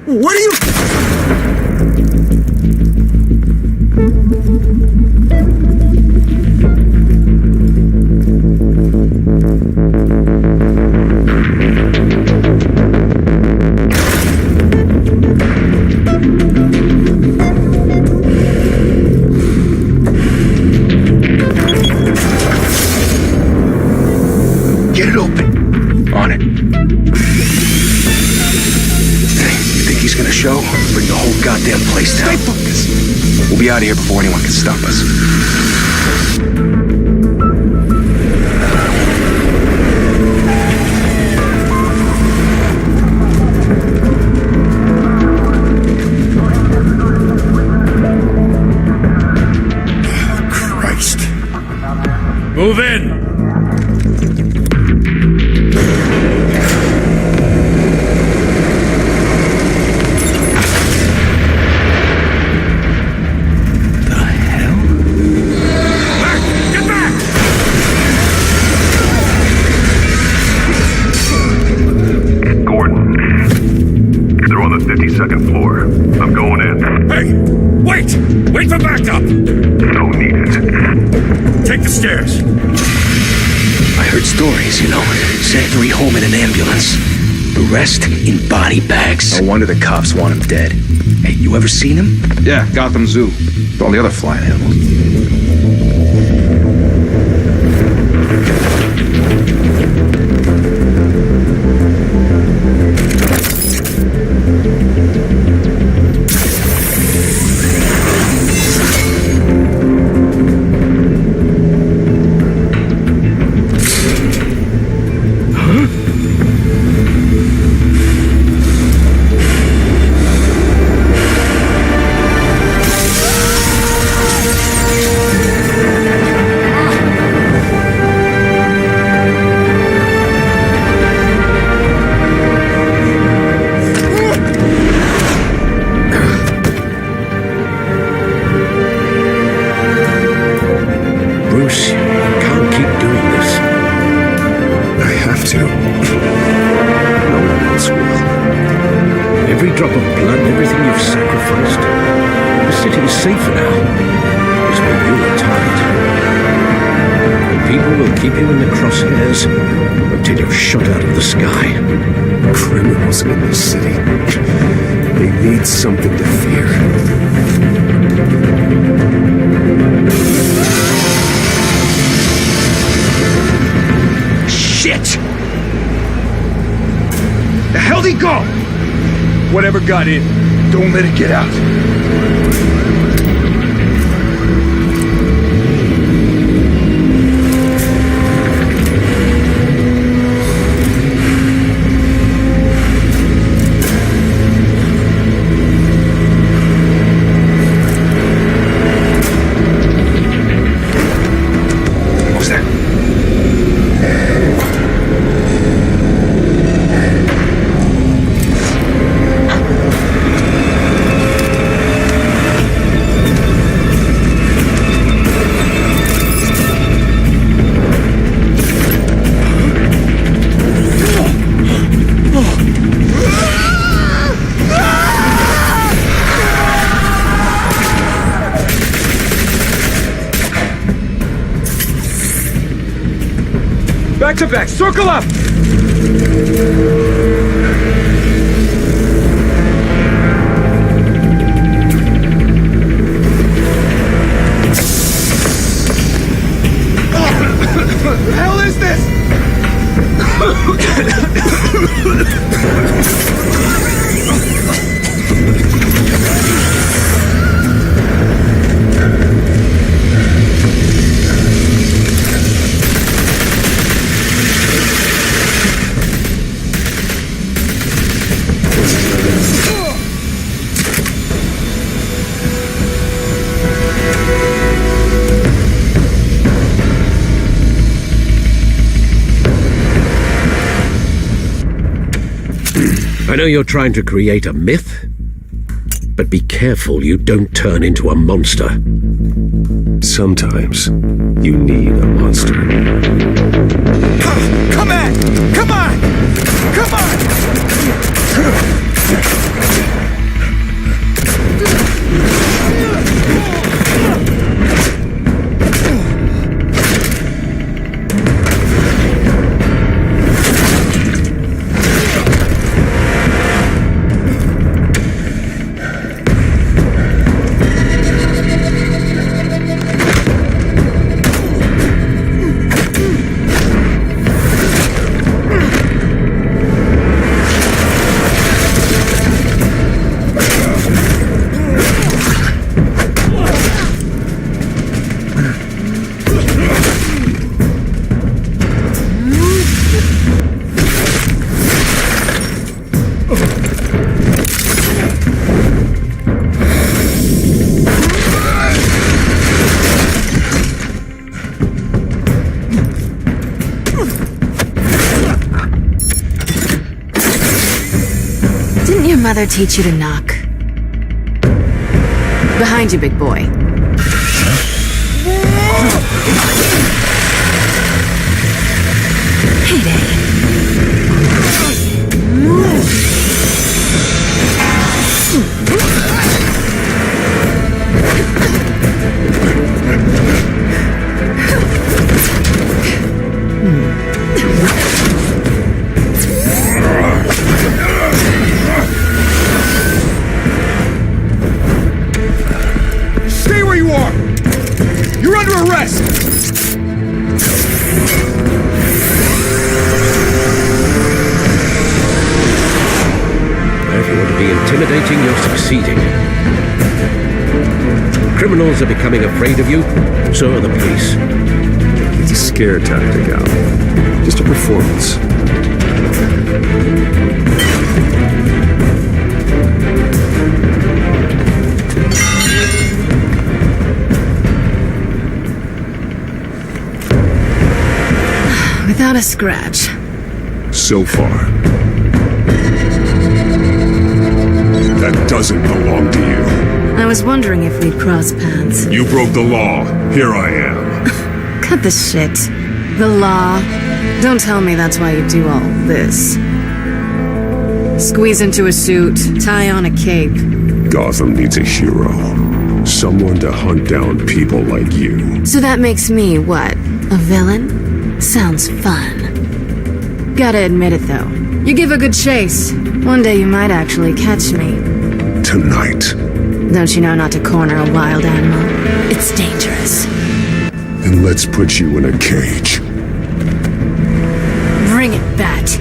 What are you... Get it open. On it. Hey, you think he's gonna show? Bring the whole goddamn place down. Stay focused. We'll be out of here before anyone can stop us. Christ. Move in! Second floor. I'm going in. Hey! Wait! Wait for backup! Don't need it. Take the stairs. I heard stories, you know. Sent 3 home in an ambulance. The rest in body bags. No wonder the cops want him dead. Hey, you ever seen him? Yeah, Gotham Zoo. With all the other flying animals. Bruce, you can't keep doing this. I have to. No one else will. Every drop of blood, everything you've sacrificed. The city is safer now. It's when you are tired. And people will keep you in the crosshairs until you're shot out of the sky. Criminals in this city. They need something to fear. Shit! The hell'd he go? Whatever got in, Don't let it get out. What was that? back to back, circle up! What the hell is this? I know you're trying to create a myth, but be careful you don't turn into a monster. Sometimes you need a monster. Come on! Come on! Come on! your mother teach you to knock? Behind you, big boy. Heyday. Stay where you are! You're under arrest! If you want to be intimidating, you're succeeding. Criminals are becoming afraid of you, so are the police. It's a scare tactic, Al. Just a performance. Without a scratch. So far. That doesn't belong to you. I was wondering if we'd cross paths. You broke the law. Here I am. Cut the shit. The law. Don't tell me that's why you do all this. Squeeze into a suit, tie on a cape. Gotham needs a hero. Someone to hunt down people like you. So that makes me, what, a villain? Sounds fun. Gotta admit it, though. You give a good chase. One day you might actually catch me. Tonight. Don't you know not to corner a wild animal? It's dangerous. And let's put you in a cage. Bring it, Bat.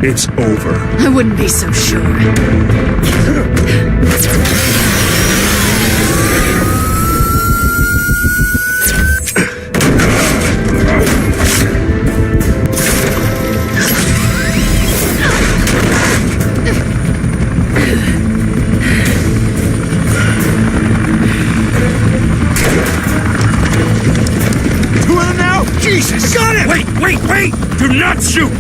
It's over. I wouldn't be so sure. Jesus! Got it! Wait! Do not shoot!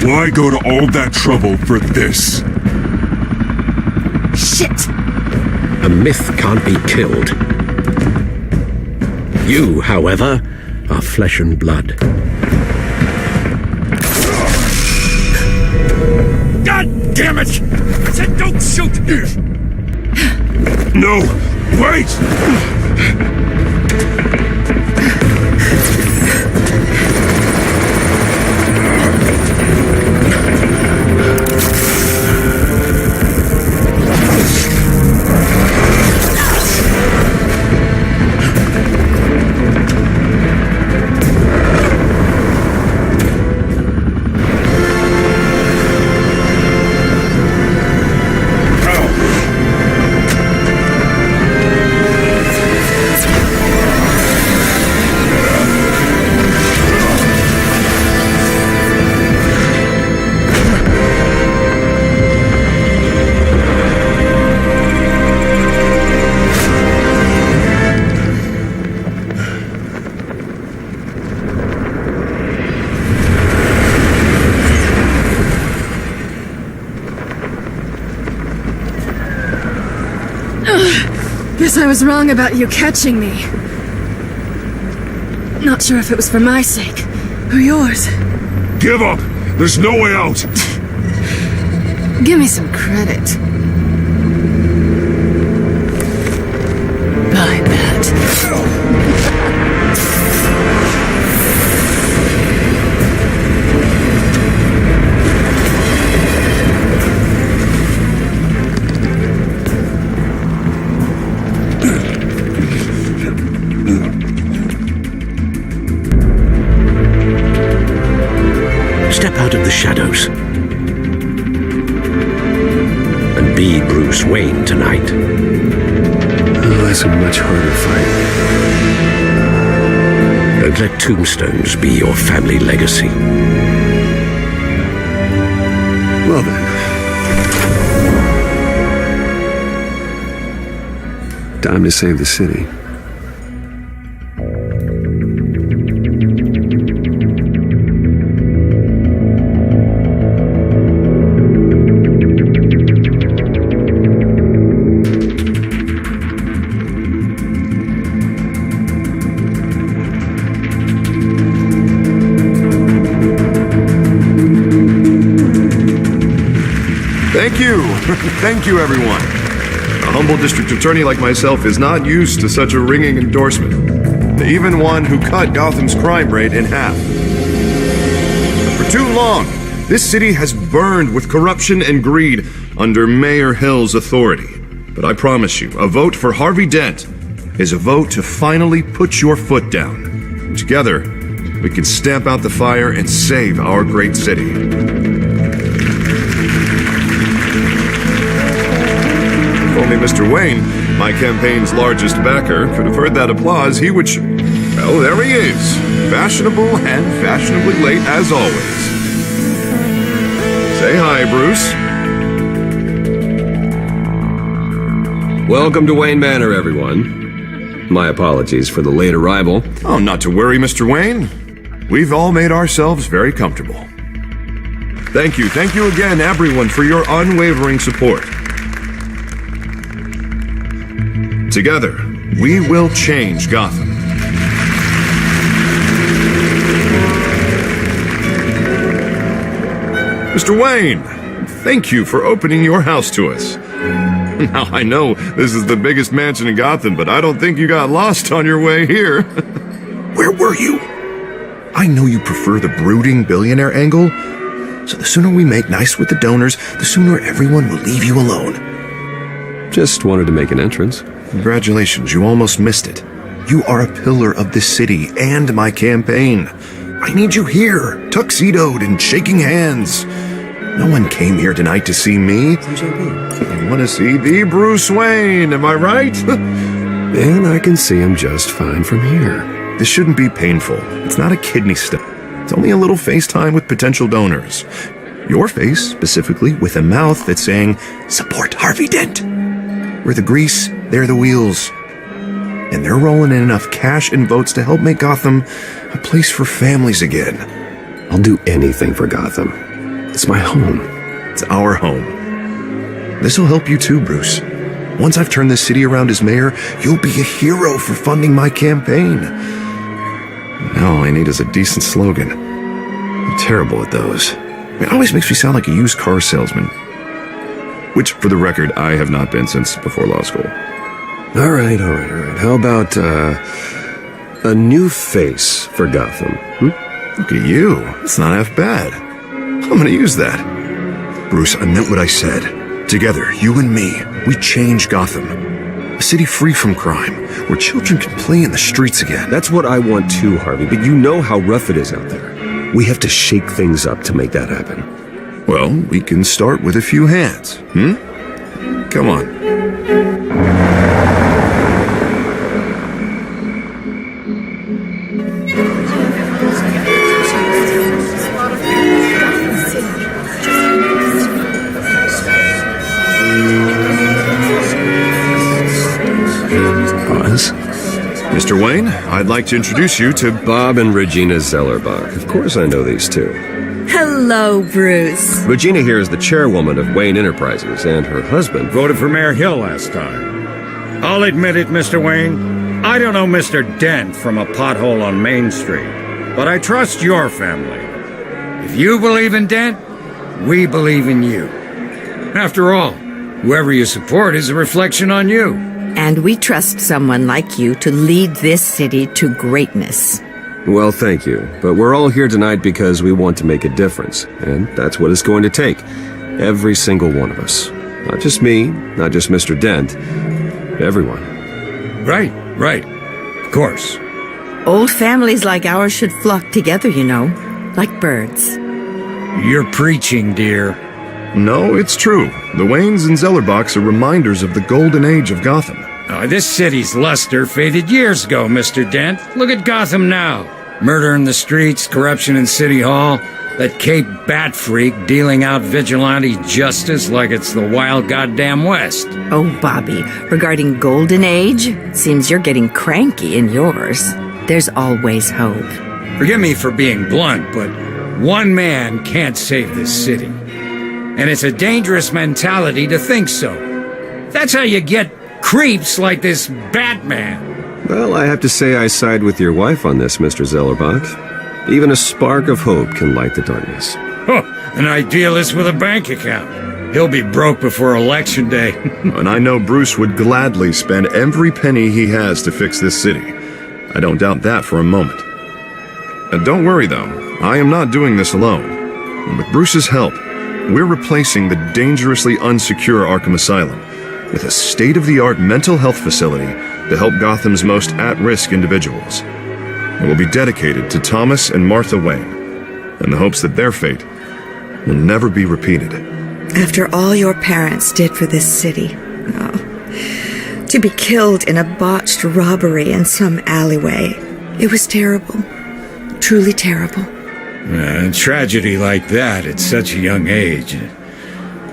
Why go to all that trouble for this? Shit! A myth can't be killed. You, however, are flesh and blood. God damn it! I said don't shoot! No! Wait! Guess I was wrong about you catching me. Not sure if it was for my sake or yours. Give up! There's no way out! Give me some credit. Buy that. Step out of the shadows and be Bruce Wayne tonight. Oh, that's a much harder fight. Don't let tombstones be your family legacy. Well then. Time to save the city. Thank you. Thank you, everyone. A humble district attorney like myself is not used to such a ringing endorsement. Even one who cut Gotham's crime rate in half. For too long, this city has burned with corruption and greed under Mayor Hill's authority. But I promise you, a vote for Harvey Dent is a vote to finally put your foot down. Together, we can stamp out the fire and save our great city. Only Mr. Wayne, my campaign's largest backer, could have heard that applause, he would... Well, there he is. Fashionable and fashionably late as always. Say hi, Bruce. Welcome to Wayne Manor, everyone. My apologies for the late arrival. Oh, not to worry, Mr. Wayne. We've all made ourselves very comfortable. Thank you again, everyone, for your unwavering support. Together, we will change Gotham. Mr. Wayne, thank you for opening your house to us. Now, I know this is the biggest mansion in Gotham, but I don't think you got lost on your way here. Where were you? I know you prefer the brooding billionaire angle, so the sooner we make nice with the donors, the sooner everyone will leave you alone. Just wanted to make an entrance. Congratulations, you almost missed it. You are a pillar of this city and my campaign. I need you here, tuxedoed and shaking hands. No one came here tonight to see me. They want to see the Bruce Wayne, am I right? And I can see him just fine from here. This shouldn't be painful. It's not a kidney stone. It's only a little FaceTime with potential donors. Your face, specifically, with a mouth that's saying, support Harvey Dent. We're the grease, they're the wheels. And they're rolling in enough cash and votes to help make Gotham a place for families again. I'll do anything for Gotham. It's my home. It's our home. This'll help you too, Bruce. Once I've turned this city around as mayor, you'll be a hero for funding my campaign. Now all I need is a decent slogan. I'm terrible at those. It always makes me sound like a used car salesman. Which, for the record, I have not been since before law school. All right. How about, a new face for Gotham? Look at you. It's not half bad. I'm gonna use that. Bruce, I meant what I said. Together, you and me, we change Gotham. A city free from crime, where children can play in the streets again. That's what I want too, Harvey, but you know how rough it is out there. We have to shake things up to make that happen. Well, we can start with a few hands, Come on. Mr. Wayne, I'd like to introduce you to Bob and Regina Zellerbach. Of course I know these two. Hello, Bruce. Regina here is the chairwoman of Wayne Enterprises, and her husband Voted for Mayor Hill last time. I'll admit it, Mr. Wayne. I don't know Mr. Dent from a pothole on Main Street, but I trust your family. If you believe in Dent, we believe in you. After all, whoever you support is a reflection on you. And we trust someone like you to lead this city to greatness. Well, thank you. But we're all here tonight because we want to make a difference. And that's what it's going to take. Every single one of us. Not just me, not just Mr. Dent. Everyone. Right. Of course. Old families like ours should flock together, you know, like birds. You're preaching, dear. No, it's true. The Waynes and Zellerbachs are reminders of the golden age of Gotham. This city's luster faded years ago, Mr. Dent. Look at Gotham now. Murder in the streets, corruption in City Hall, that Cape Bat freak dealing out vigilante justice like it's the wild goddamn West. Oh, Bobby, regarding Golden Age, seems you're getting cranky in yours. There's always hope. Forgive me for being blunt, but one man can't save this city. And it's a dangerous mentality to think so. That's how you get creeps like this Batman. Well, I have to say I side with your wife on this, Mr. Zellerbach. Even a spark of hope can light the darkness. An idealist with a bank account. He'll be broke before Election Day. And I know Bruce would gladly spend every penny he has to fix this city. I don't doubt that for a moment. And don't worry, though. I am not doing this alone. And with Bruce's help, we're replacing the dangerously unsecure Arkham Asylum with a state-of-the-art mental health facility to help Gotham's most at-risk individuals. It will be dedicated to Thomas and Martha Wayne, in the hopes that their fate will never be repeated. After all your parents did for this city, to be killed in a botched robbery in some alleyway, it was terrible. Truly terrible. A tragedy like that at such a young age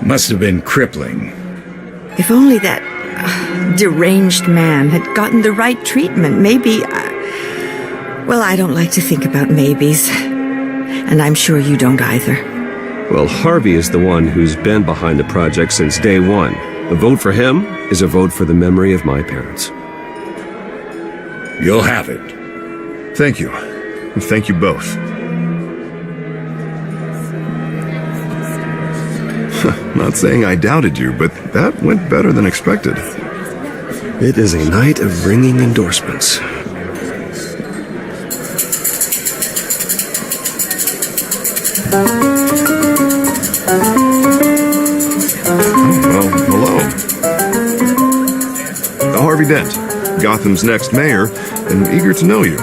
must have been crippling. If only that deranged man had gotten the right treatment, maybe... well, I don't like to think about maybes. And I'm sure you don't either. Well, Harvey is the one who's been behind the project since day one. A vote for him is a vote for the memory of my parents. You'll have it. Thank you. And thank you both. Not saying I doubted you, but that went better than expected. It is a night of ringing endorsements. Well, hello. Harvey Dent, Gotham's next mayor, and eager to know you.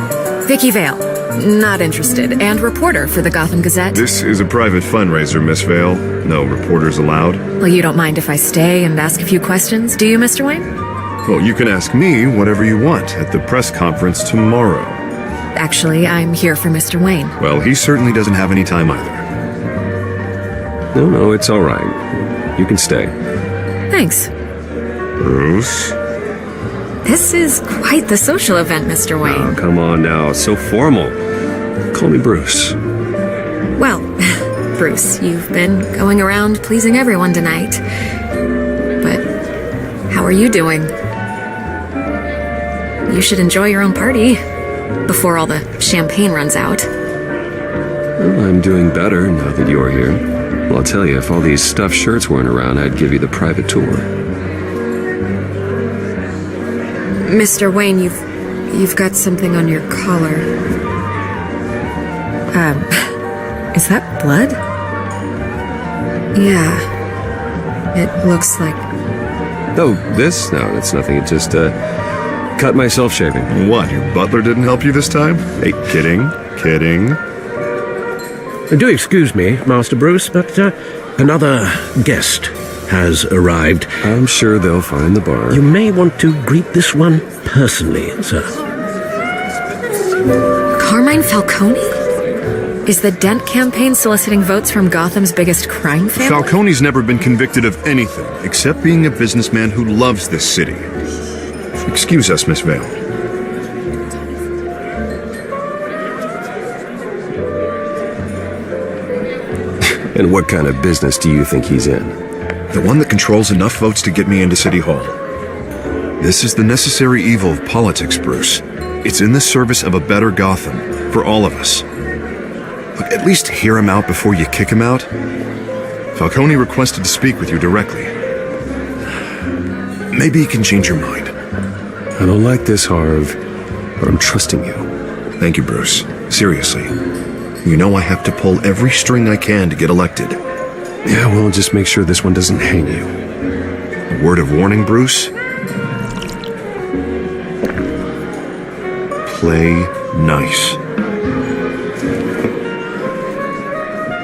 Vicky Vale. Not interested. And reporter for the Gotham Gazette. This is a private fundraiser, Miss Vale. No reporters allowed. Well, you don't mind if I stay and ask a few questions, do you, Mr. Wayne? Well, you can ask me whatever you want at the press conference tomorrow. Actually, I'm here for Mr. Wayne. Well, he certainly doesn't have any time either. No, it's all right. You can stay. Thanks. Bruce? This is quite the social event, Mr. Wayne. Oh, come on now. It's so formal. Call me Bruce. Well, Bruce, you've been going around pleasing everyone tonight. But how are you doing? You should enjoy your own party before all the champagne runs out. Well, I'm doing better now that you're here. Well, I'll tell you, if all these stuffed shirts weren't around, I'd give you the private tour. Mr. Wayne, you've got something on your collar. Is that blood? Yeah. It looks like... Oh, this? No, that's nothing. It just, cut myself shaving. What, your butler didn't help you this time? Hey, kidding. Do excuse me, Master Bruce, but another guest has arrived. I'm sure they'll find the bar. You may want to greet this one personally, sir. Carmine Falcone? Is the Dent campaign soliciting votes from Gotham's biggest crime family? Falcone's never been convicted of anything except being a businessman who loves this city. Excuse us, Miss Vale. And what kind of business do you think he's in? The one that controls enough votes to get me into City Hall. This is the necessary evil of politics, Bruce. It's in the service of a better Gotham, for all of us. Look, at least hear him out before you kick him out. Falcone requested to speak with you directly. Maybe he can change your mind. I don't like this, Harv, but I'm trusting you. Thank you, Bruce. Seriously. You know I have to pull every string I can to get elected. Yeah, well, just make sure this one doesn't hang you. A word of warning, Bruce? Play nice.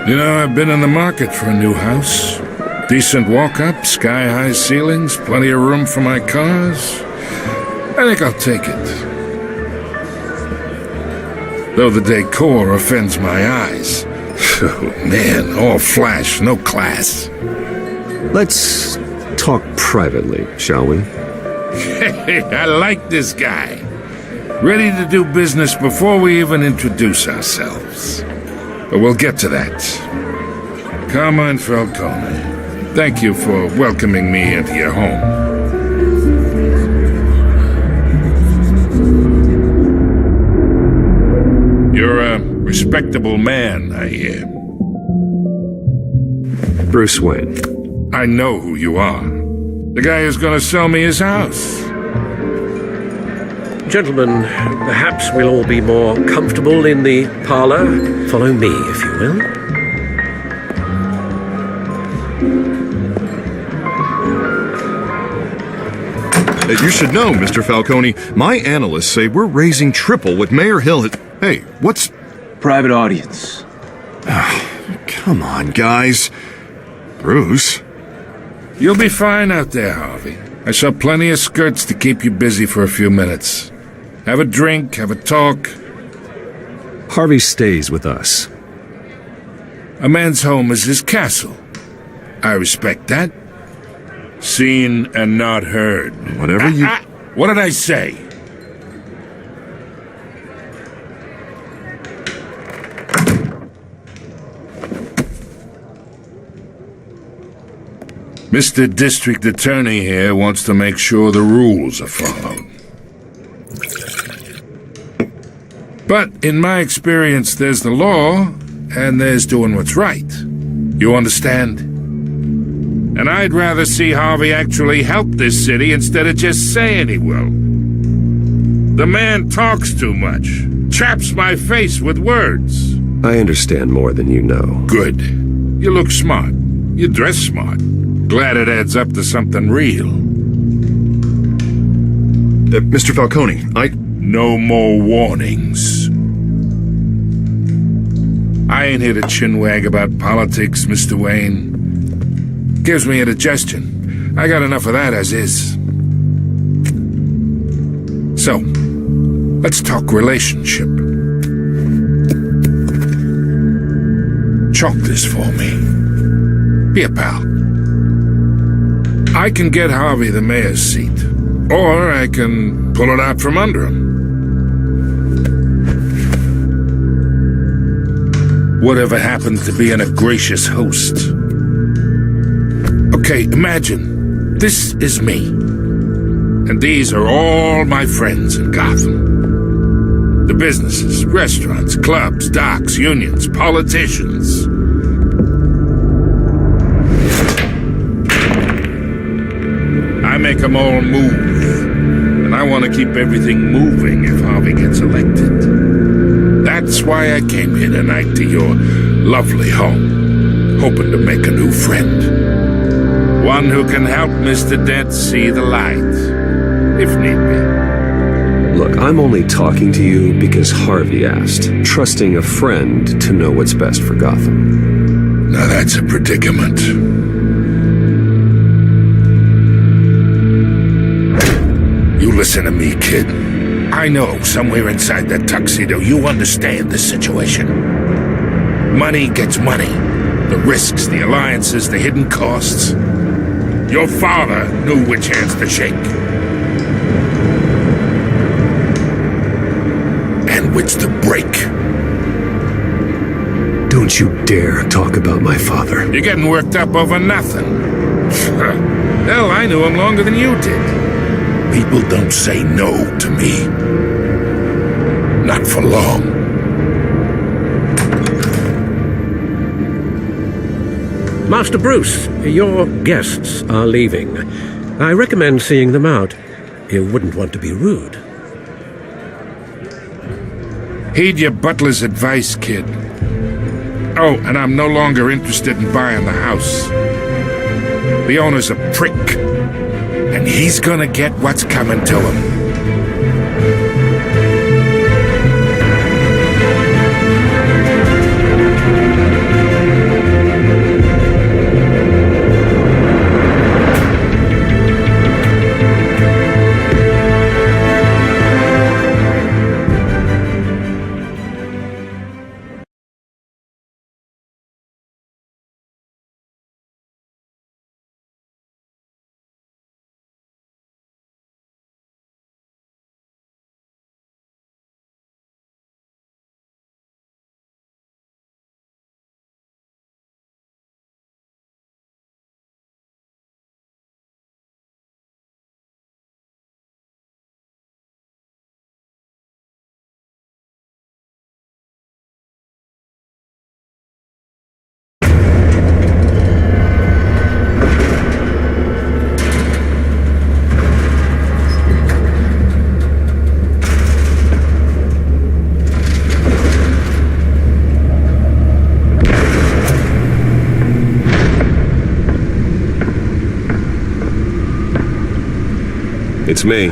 You know, I've been in the market for a new house. Decent walk-up, sky-high ceilings, plenty of room for my cars. I think I'll take it. Though the decor offends my eyes. Oh, man, all flash, no class. Let's talk privately, shall we? Hey, I like this guy. Ready to do business before we even introduce ourselves. But we'll get to that. Carmine Falcone, thank you for welcoming me into your home. You're a respectable man, I hear. Bruce Wayne. I know who you are. The guy who's gonna sell me his house. Gentlemen, perhaps we'll all be more comfortable in the parlor. Follow me, if you will. You should know, Mr. Falcone, my analysts say we're raising triple what Mayor Hill had... Hey, what's... Private audience. Come on, guys. Bruce? You'll be fine out there, Harvey. I saw plenty of skirts to keep you busy for a few minutes. Have a drink, have a talk. Harvey stays with us. A man's home is his castle. I respect that. Seen and not heard. Whatever you... What did I say? Mr. District Attorney here wants to make sure the rules are followed. But in my experience, there's the law, and there's doing what's right. You understand? And I'd rather see Harvey actually help this city instead of just saying he will. The man talks too much, chaps my face with words. I understand more than you know. Good. You look smart. You dress smart. Glad it adds up to something real. Mr. Falcone, No more warnings. I ain't here to chinwag about politics, Mr. Wayne. Gives me indigestion. I got enough of that as is. So, let's talk relationship. Chalk this for me. Be a pal. I can get Harvey the mayor's seat, or I can pull it out from under him. Whatever happens to being a gracious host. Okay, imagine, this is me. And these are all my friends in Gotham. The businesses, restaurants, clubs, docks, unions, politicians. I make them all move. And I want to keep everything moving if Harvey gets elected. That's why I came here tonight to your lovely home, hoping to make a new friend. One who can help Mr. Dent see the light, if need be. Look, I'm only talking to you because Harvey asked, trusting a friend to know what's best for Gotham. Now that's a predicament. You listen to me, kid. I know somewhere inside that tuxedo you understand this situation. Money gets money. The risks, the alliances, the hidden costs. Your father knew which hands to shake. And which to break. Do Don't you dare talk about my father. You're getting worked up over nothing. Hell, I knew him longer than you did. People don't say no to me. Not for long. Master Bruce, your guests are leaving. I recommend seeing them out. You wouldn't want to be rude. Heed your butler's advice, kid. Oh, and I'm no longer interested in buying the house. The owner's a prick, and he's gonna get what's coming to him. It's me.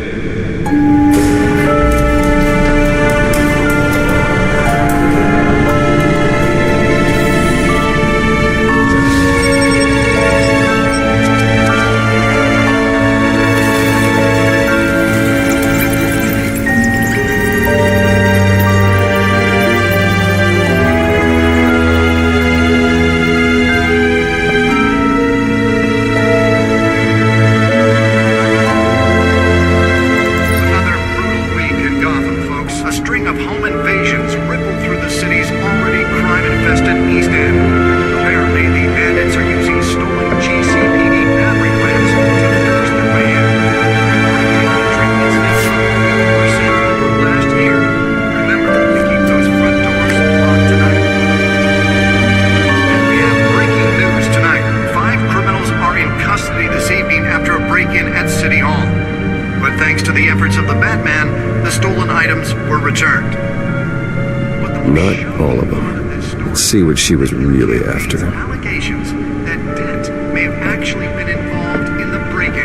See what she was really after. Allegations that Dent may have actually been involved in the break-in.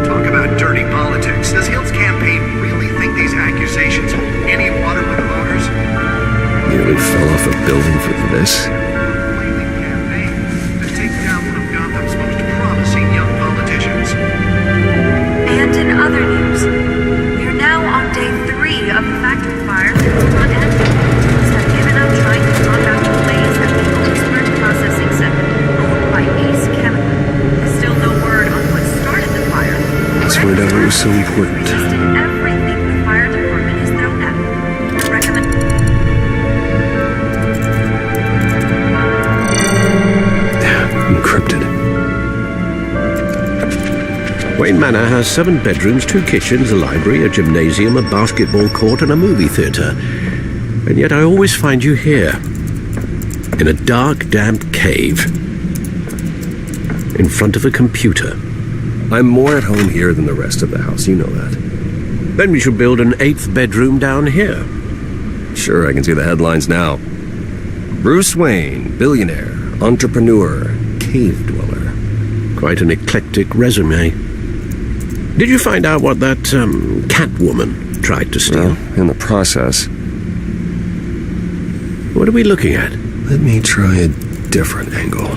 Talk about dirty politics. Does Hill's campaign really think these accusations hold any water with the voters? Nearly fell off a building for this. Flaming campaign to take down one of Gotham's most promising young politicians. And in other news, we're now on day 3 of the factory fire on Anfield. Have given up trying to knock out the blaze at the Oxford Processing Center, owned by Ace Chemical. There's still no word on what started the fire. That's why that was so important. Resisted everything the fire department has thrown at me. I recommend. Encrypted. Wayne Manor has 7 bedrooms, 2 kitchens, a library, a gymnasium, a basketball court, and a movie theatre. And yet I always find you here, in a dark, damp cave, in front of a computer. I'm more at home here than the rest of the house, you know that. Then we should build an 8th bedroom down here. Sure, I can see the headlines now. Bruce Wayne, billionaire, entrepreneur, cave dweller. Quite an eclectic resume. Did you find out what that, Catwoman tried to steal? Well, in the process. What are we looking at? Let me try a different angle.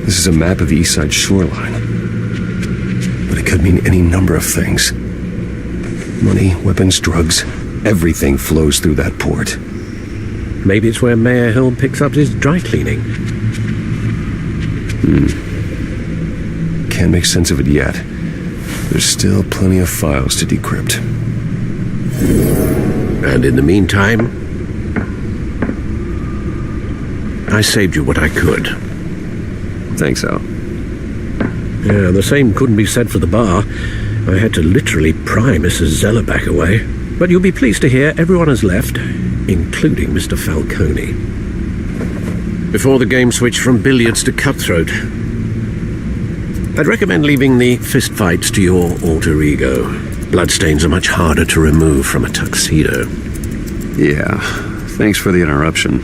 This is a map of the East Side shoreline. But it could mean any number of things. money, weapons, drugs. Everything flows through that port. Maybe it's where Mayor Hill picks up his dry cleaning. Can't make sense of it yet. There's still plenty of files to decrypt. And in the meantime, I saved you what I could. Thanks, Al. Yeah, the same couldn't be said for the bar. I had to literally pry Mrs. Zellerback away. But you'll be pleased to hear everyone has left, including Mr. Falcone. Before the game switched from billiards to cutthroat, I'd recommend leaving the fistfights to your alter ego. Bloodstains are much harder to remove from a tuxedo. Yeah, thanks for the interruption.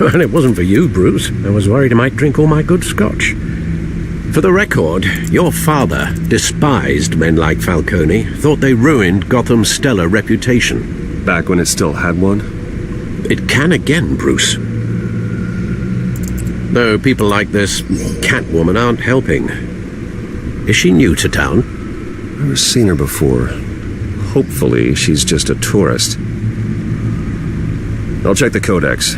And it wasn't for you, Bruce. I was worried I might drink all my good scotch. For the record, your father despised men like Falcone, thought they ruined Gotham's stellar reputation. Back when it still had one? It can again, Bruce. Though people like this Catwoman aren't helping. Is she new to town? Never seen her before. Hopefully, she's just a tourist. I'll check the codex.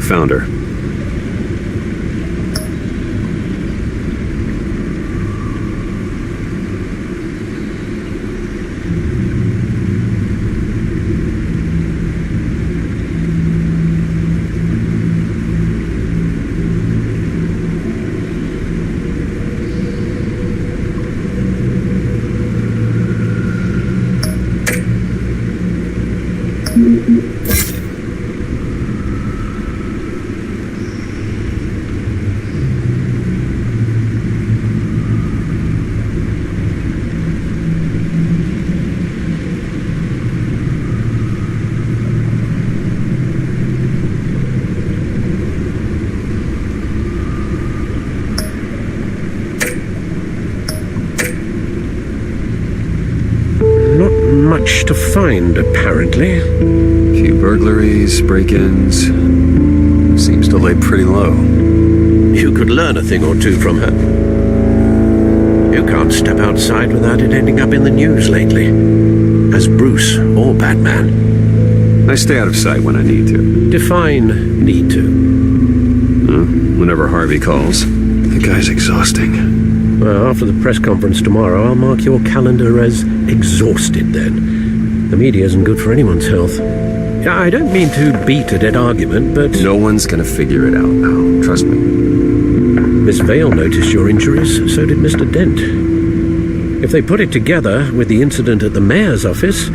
Found her. Much to find, apparently. Few burglaries, break-ins. Seems to lay pretty low. You could learn a thing or two from her. You can't step outside without it ending up in the news lately. As Bruce or Batman. I stay out of sight when I need to. Define need to. Whenever Harvey calls. The guy's exhausting. Well, after the press conference tomorrow, I'll mark your calendar as exhausted then. The media isn't good for anyone's health. I don't mean to beat a dead argument, but... No one's gonna figure it out now, trust me. Miss Vale noticed your injuries, so did Mr. Dent. If they put it together with the incident at the mayor's office,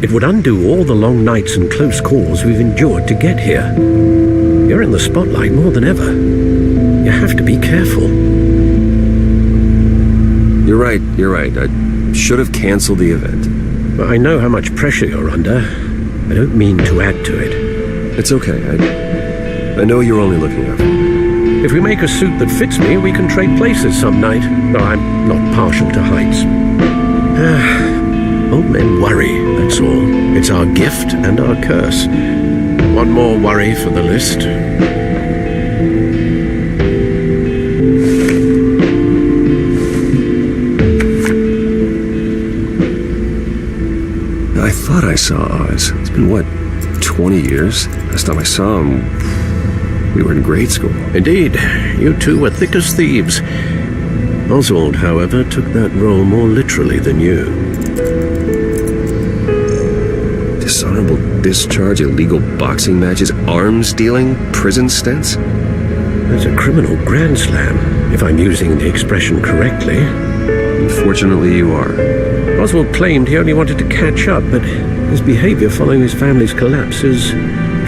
it would undo all the long nights and close calls we've endured to get here. You're in the spotlight more than ever. You have to be careful. You're right. I should have canceled the event. But I know how much pressure you're under. I don't mean to add to it. It's okay. I know you're only looking out for me. If we make a suit that fits me, we can trade places some night. Though I'm not partial to heights. Old men worry, that's all. It's our gift and our curse. One more worry for the list. I thought I saw Oz. It's been, 20 years? Last time I saw him, we were in grade school. Indeed. You two were thick as thieves. Oswald, however, took that role more literally than you. Dishonorable discharge, illegal boxing matches, arms dealing, prison stints? That's a criminal grand slam, if I'm using the expression correctly. Unfortunately, you are. Oswald claimed he only wanted to catch up, but his behavior following his family's collapse is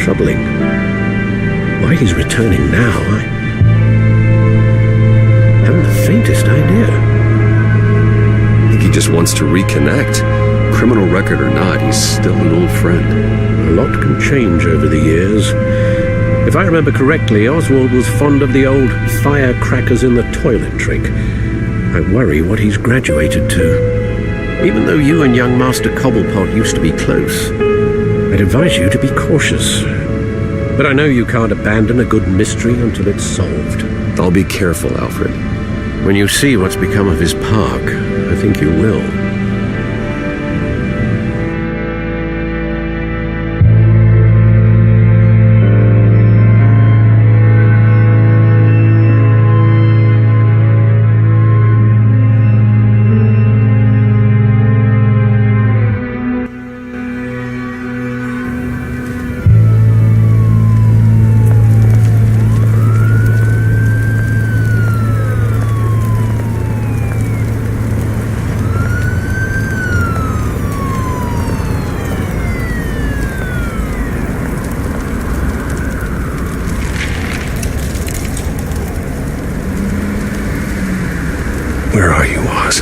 troubling. Why he's returning now, I haven't the faintest idea. think he just wants to reconnect. Criminal record or not, he's still an old friend. A lot can change over the years. If I remember correctly, Oswald was fond of the old firecrackers in the toilet trick. I worry what he's graduated to. Even though you and young Master Cobblepot used to be close, I'd advise you to be cautious. But I know you can't abandon a good mystery until it's solved. I'll be careful, Alfred. When you see what's become of his park, I think you will. Where are you, Oz?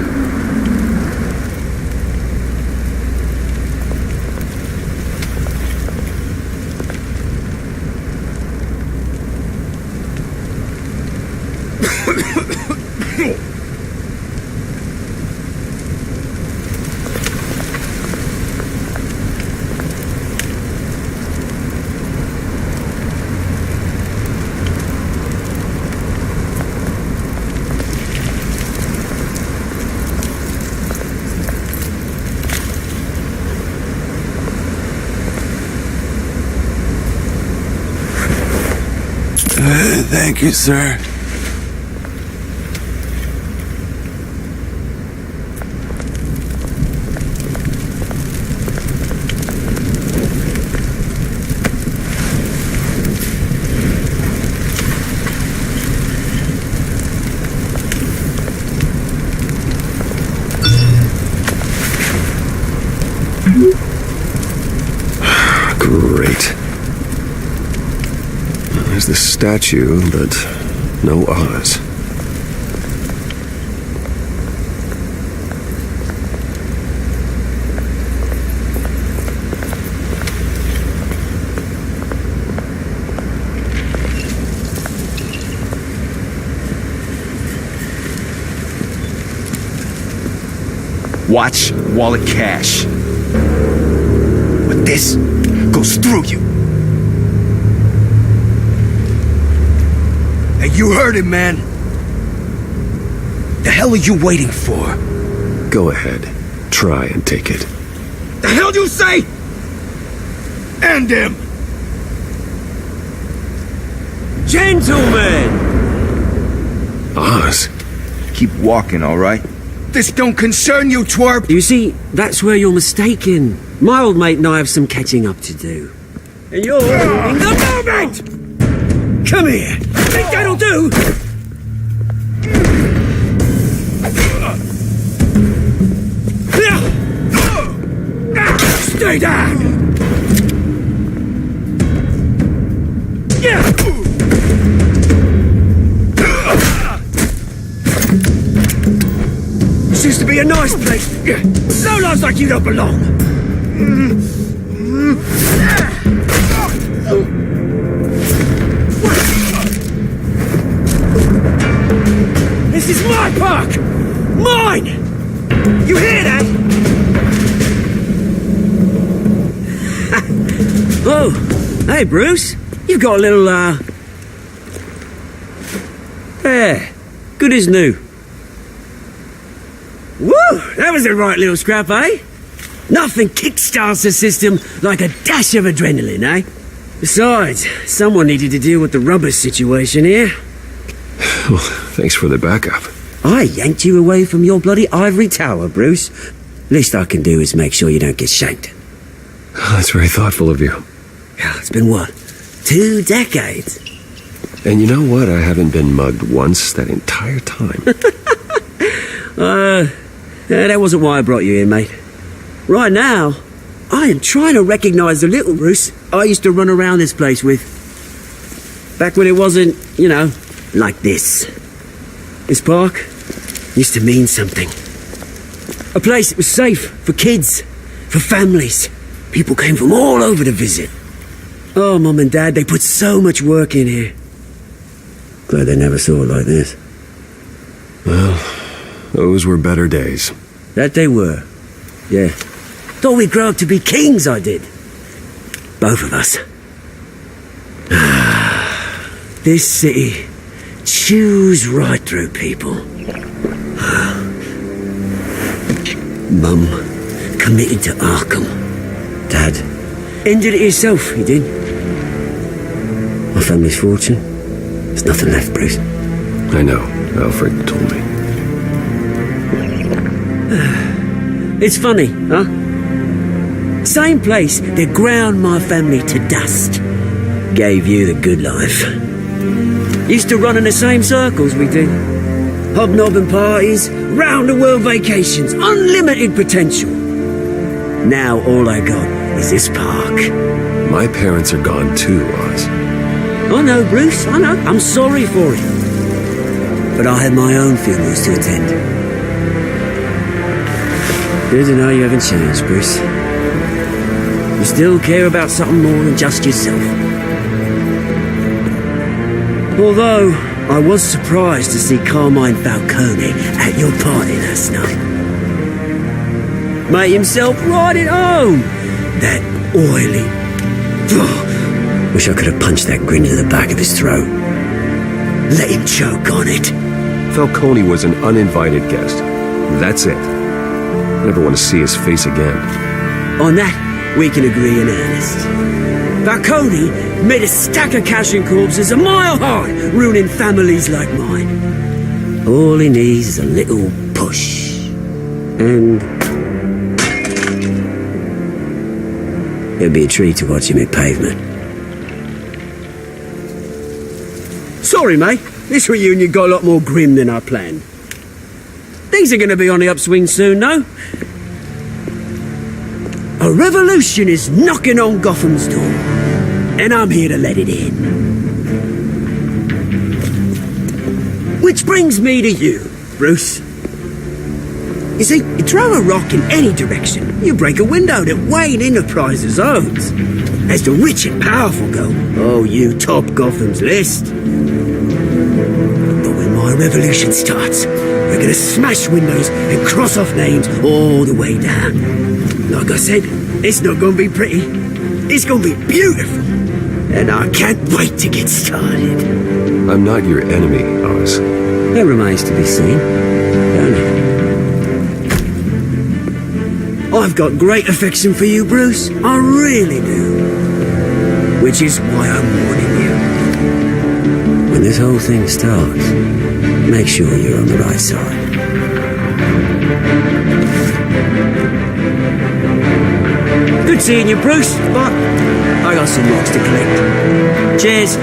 Thank you, sir. Great. There's the statue, but no Oz. Watch wallet cash. But this goes through you. Hey, you heard it, man. The hell are you waiting for? Go ahead. Try and take it. The hell you say? End him! Gentlemen! Oz? Keep walking, all right? This don't concern you, twerp! You see, that's where you're mistaken. My old mate and I have some catching up to do. And you're in the moment! Come here! Think that'll do? Stay down! This used to be a nice place. Solos like you don't belong. This is my park! Mine! You hear that? Oh, hey Bruce. You've got a little, yeah, good as new. Woo! That was a right little scrap, eh? Nothing kickstarts the system like a dash of adrenaline, eh? Besides, someone needed to deal with the rubber situation here. Well, thanks for the backup. I yanked you away from your bloody ivory tower, Bruce. Least I can do is make sure you don't get shanked. That's very thoughtful of you. Yeah, it's been what? 2 decades? And you know what? I haven't been mugged once that entire time. That wasn't why I brought you here, mate. Right now, I am trying to recognize the little Bruce I used to run around this place with. Back when it wasn't, you know, like this. This park used to mean something. A place that was safe for kids, for families. People came from all over to visit. Oh, Mum and Dad, they put so much work in here. Glad they never saw it like this. Well, those were better days. That they were. Yeah. Thought we'd grow up to be kings, I did. Both of us. This city chews right through people. Mum committed to Arkham. Dad ended it himself, he did. My family's fortune. There's nothing left, Bruce. I know. Alfred told me. It's funny, huh? Same place that ground my family to dust. Gave you the good life. Used to run in the same circles we did. Hobnobbing parties, round-the-world vacations, unlimited potential. Now all I got is this park. My parents are gone too, Oz. I know, Bruce, I know. I'm sorry for it. But I had my own funerals to attend. Good to know you haven't changed, Bruce. You still care about something more than just yourself. Although, I was surprised to see Carmine Falcone at your party last night. Made himself right at home. That oily... Wish I could have punched that grin to the back of his throat. Let him choke on it. Falcone was an uninvited guest. That's it. Never want to see his face again. On that, we can agree in earnest. Falcone made a stack of cash and corpses a mile high, ruining families like mine. All he needs is a little push. And... it'd be a treat to watch him hit pavement. Sorry, mate. This reunion got a lot more grim than I planned. Things are going to be on the upswing soon, no? A revolution is knocking on Gotham's door, and I'm here to let it in. Which brings me to you, Bruce. You see, you throw a rock in any direction, you break a window that Wayne Enterprises owns. As the rich and powerful go, oh, you top Gotham's list. But when my revolution starts, we're gonna smash windows and cross off names all the way down. Like I said, it's not gonna be pretty. It's gonna be beautiful. And I can't wait to get started. I'm not your enemy, Oz. That remains to be seen, don't it? I've got great affection for you, Bruce. I really do. Which is why I'm warning you. When this whole thing starts, make sure you're on the right side. Good seeing you, Bruce, but I got some rocks to collect. Cheers.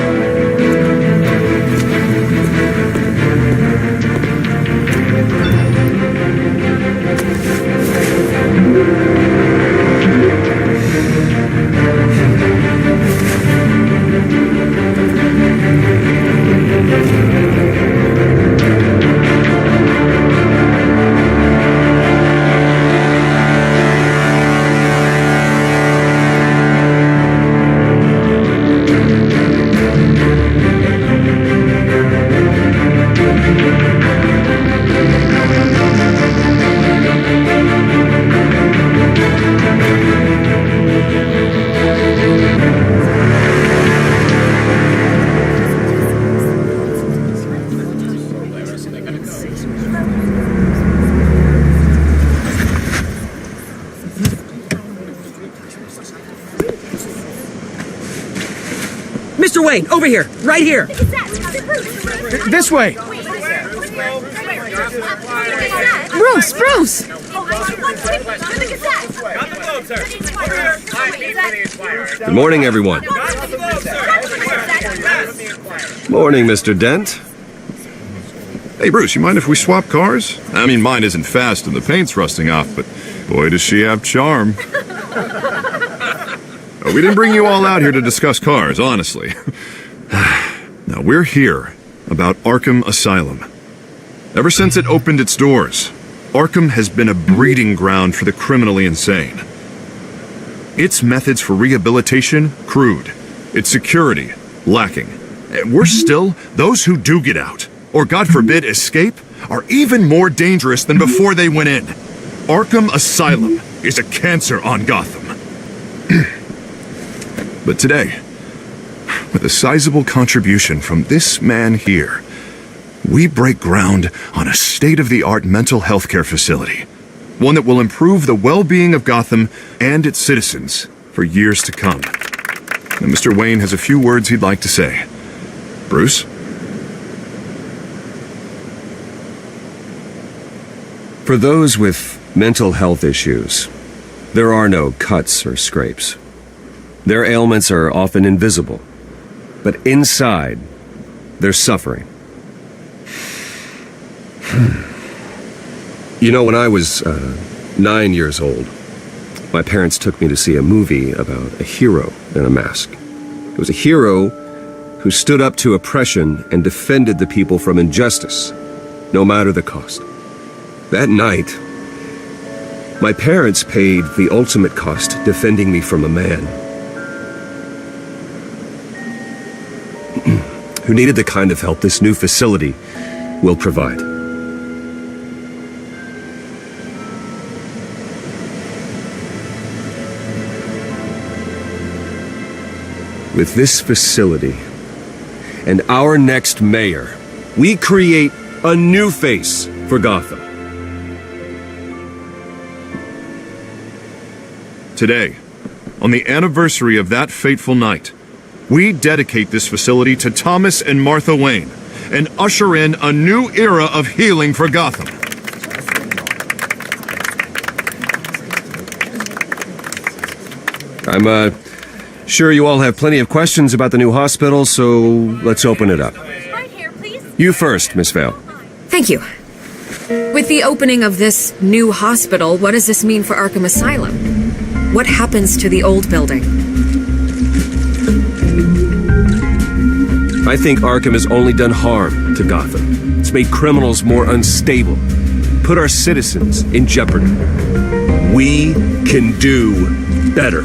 Mr. Wayne, over here, right here. This way. Bruce! Good morning, everyone. Morning, Mr. Dent. Hey, Bruce, you mind if we swap cars? I mean, mine isn't fast and the paint's rusting off, but boy, does she have charm. We didn't bring you all out here to discuss cars, honestly. Now, we're here about Arkham Asylum. Ever since it opened its doors, Arkham has been a breeding ground for the criminally insane. Its methods for rehabilitation, crude. Its security, lacking. And worse still, those who do get out, or God forbid escape, are even more dangerous than before they went in. Arkham Asylum is a cancer on Gotham. But today, with a sizable contribution from this man here, we break ground on a state-of-the-art mental health care facility. One that will improve the well-being of Gotham and its citizens for years to come. And Mr. Wayne has a few words he'd like to say. Bruce? For those with mental health issues, there are no cuts or scrapes. Their ailments are often invisible, but inside, they're suffering. You know, when I was 9 years old, my parents took me to see a movie about a hero in a mask. It was a hero who stood up to oppression and defended the people from injustice, no matter the cost. That night, my parents paid the ultimate cost defending me from a man who needed the kind of help this new facility will provide. With this facility and our next mayor, we create a new face for Gotham. Today, on the anniversary of that fateful night, we dedicate this facility to Thomas and Martha Wayne and usher in a new era of healing for Gotham. I'm sure you all have plenty of questions about the new hospital, so let's open it up. You first, Miss Vale. Thank you. With the opening of this new hospital, what does this mean for Arkham Asylum? What happens to the old building? I think Arkham has only done harm to Gotham. It's made criminals more unstable, put our citizens in jeopardy. We can do better.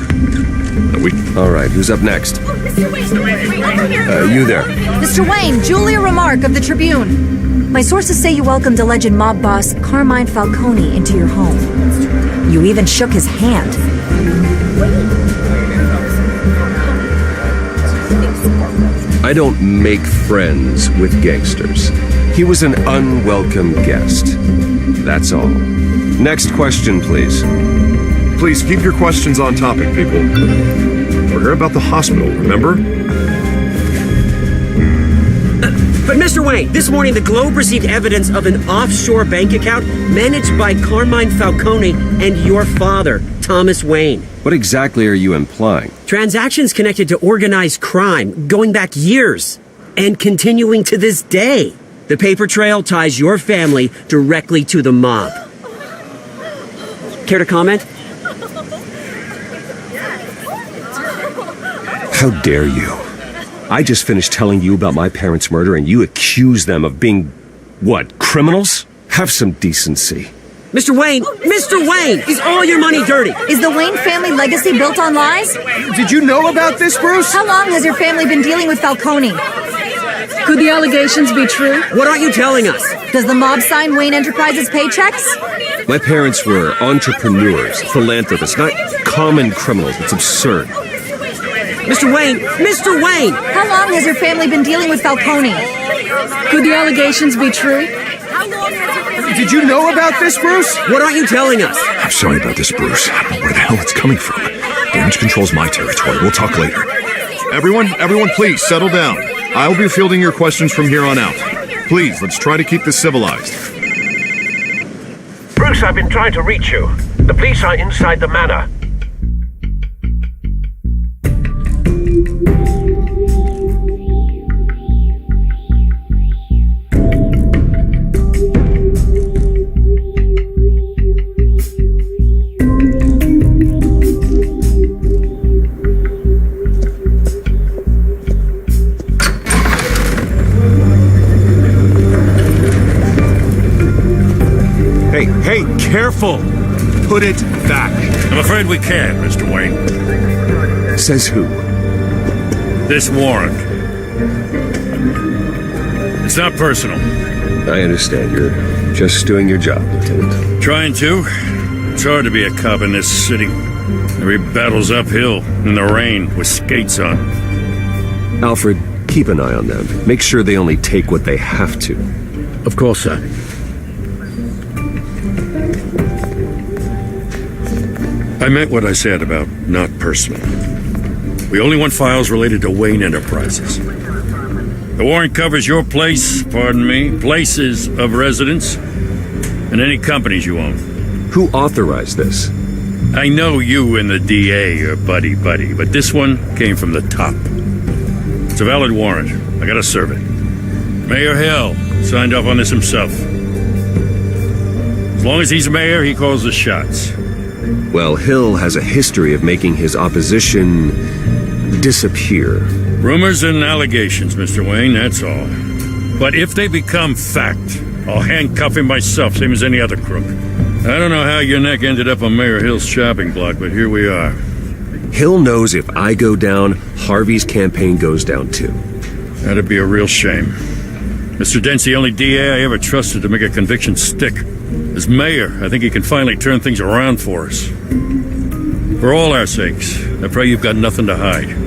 All right, who's up next? You there. Mr. Wayne, Julia Remark of the Tribune. My sources say you welcomed alleged mob boss Carmine Falcone into your home. You even shook his hand. I don't make friends with gangsters. He was an unwelcome guest. That's all. Next question, please. Please keep your questions on topic, people. We're here about the hospital, remember? But Mr. Wayne, this morning the Globe received evidence of an offshore bank account managed by Carmine Falcone and your father, Thomas Wayne. What exactly are you implying? Transactions connected to organized crime, going back years, and continuing to this day. The paper trail ties your family directly to the mob. Care to comment? How dare you? I just finished telling you about my parents' murder and you accuse them of being, what, criminals? Have some decency. Mr. Wayne! Mr. Wayne! Is all your money dirty? Is the Wayne family legacy built on lies? Did you know about this, Bruce? How long has your family been dealing with Falcone? Could the allegations be true? What aren't you telling us? Does the mob sign Wayne Enterprises paychecks? My parents were entrepreneurs, philanthropists, not common criminals. It's absurd. Mr. Wayne! Mr. Wayne! How long has your family been dealing with Falcone? Could the allegations be true? Did you know about this, Bruce? What aren't you telling us? I'm sorry about this, Bruce. I don't know where the hell it's coming from. Damage control's my territory. We'll talk later. Everyone, please, settle down. I'll be fielding your questions from here on out. Please, let's try to keep this civilized. Bruce, I've been trying to reach you. The police are inside the manor. Hey, careful. Put it back. I'm afraid we can't, Mr. Wayne. Says who? This warrant. It's not personal. I understand. You're just doing your job, Lieutenant. Trying to. It's hard to be a cop in this city. Every battle's uphill, in the rain, with skates on. Alfred, keep an eye on them. Make sure they only take what they have to. Of course, sir. I meant what I said about not personal. We only want files related to Wayne Enterprises. The warrant covers your place, pardon me, places of residence, and any companies you own. Who authorized this? I know you and the DA are buddy-buddy, but this one came from the top. It's a valid warrant. I gotta serve it. Mayor Hill signed off on this himself. As long as he's mayor, he calls the shots. Well, Hill has a history of making his opposition disappear. Rumors and allegations, Mr. Wayne, that's all. But if they become fact, I'll handcuff him myself, same as any other crook. I don't know how your neck ended up on Mayor Hill's shopping block, but here we are. Hill knows if I go down, Harvey's campaign goes down too. That'd be a real shame. Mr. Dent's the only DA I ever trusted to make a conviction stick. As mayor, I think he can finally turn things around for us. For all our sakes, I pray you've got nothing to hide.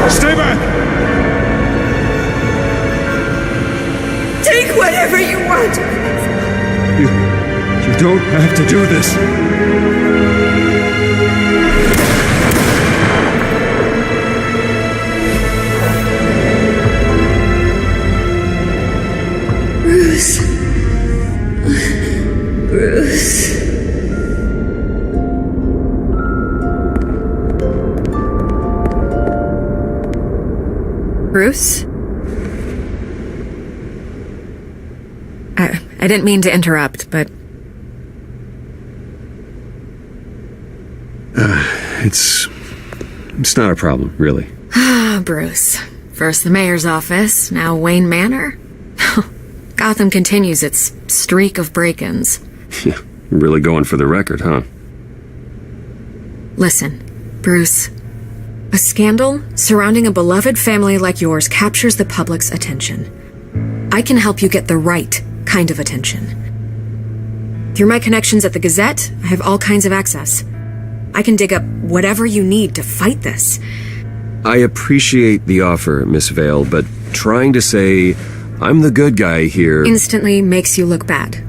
Stay back! Take whatever you want! You don't have to do this. Bruce. Bruce. Bruce? I didn't mean to interrupt, but... It's not a problem, really. Ah, Bruce. First the mayor's office, now Wayne Manor. Gotham continues its streak of break-ins. Yeah, really going for the record, huh? Listen, Bruce. A scandal surrounding a beloved family like yours captures the public's attention. I can help you get the right kind of attention. Through my connections at the Gazette, I have all kinds of access. I can dig up whatever you need to fight this. I appreciate the offer, Miss Vale, but trying to say I'm the good guy here instantly makes you look bad.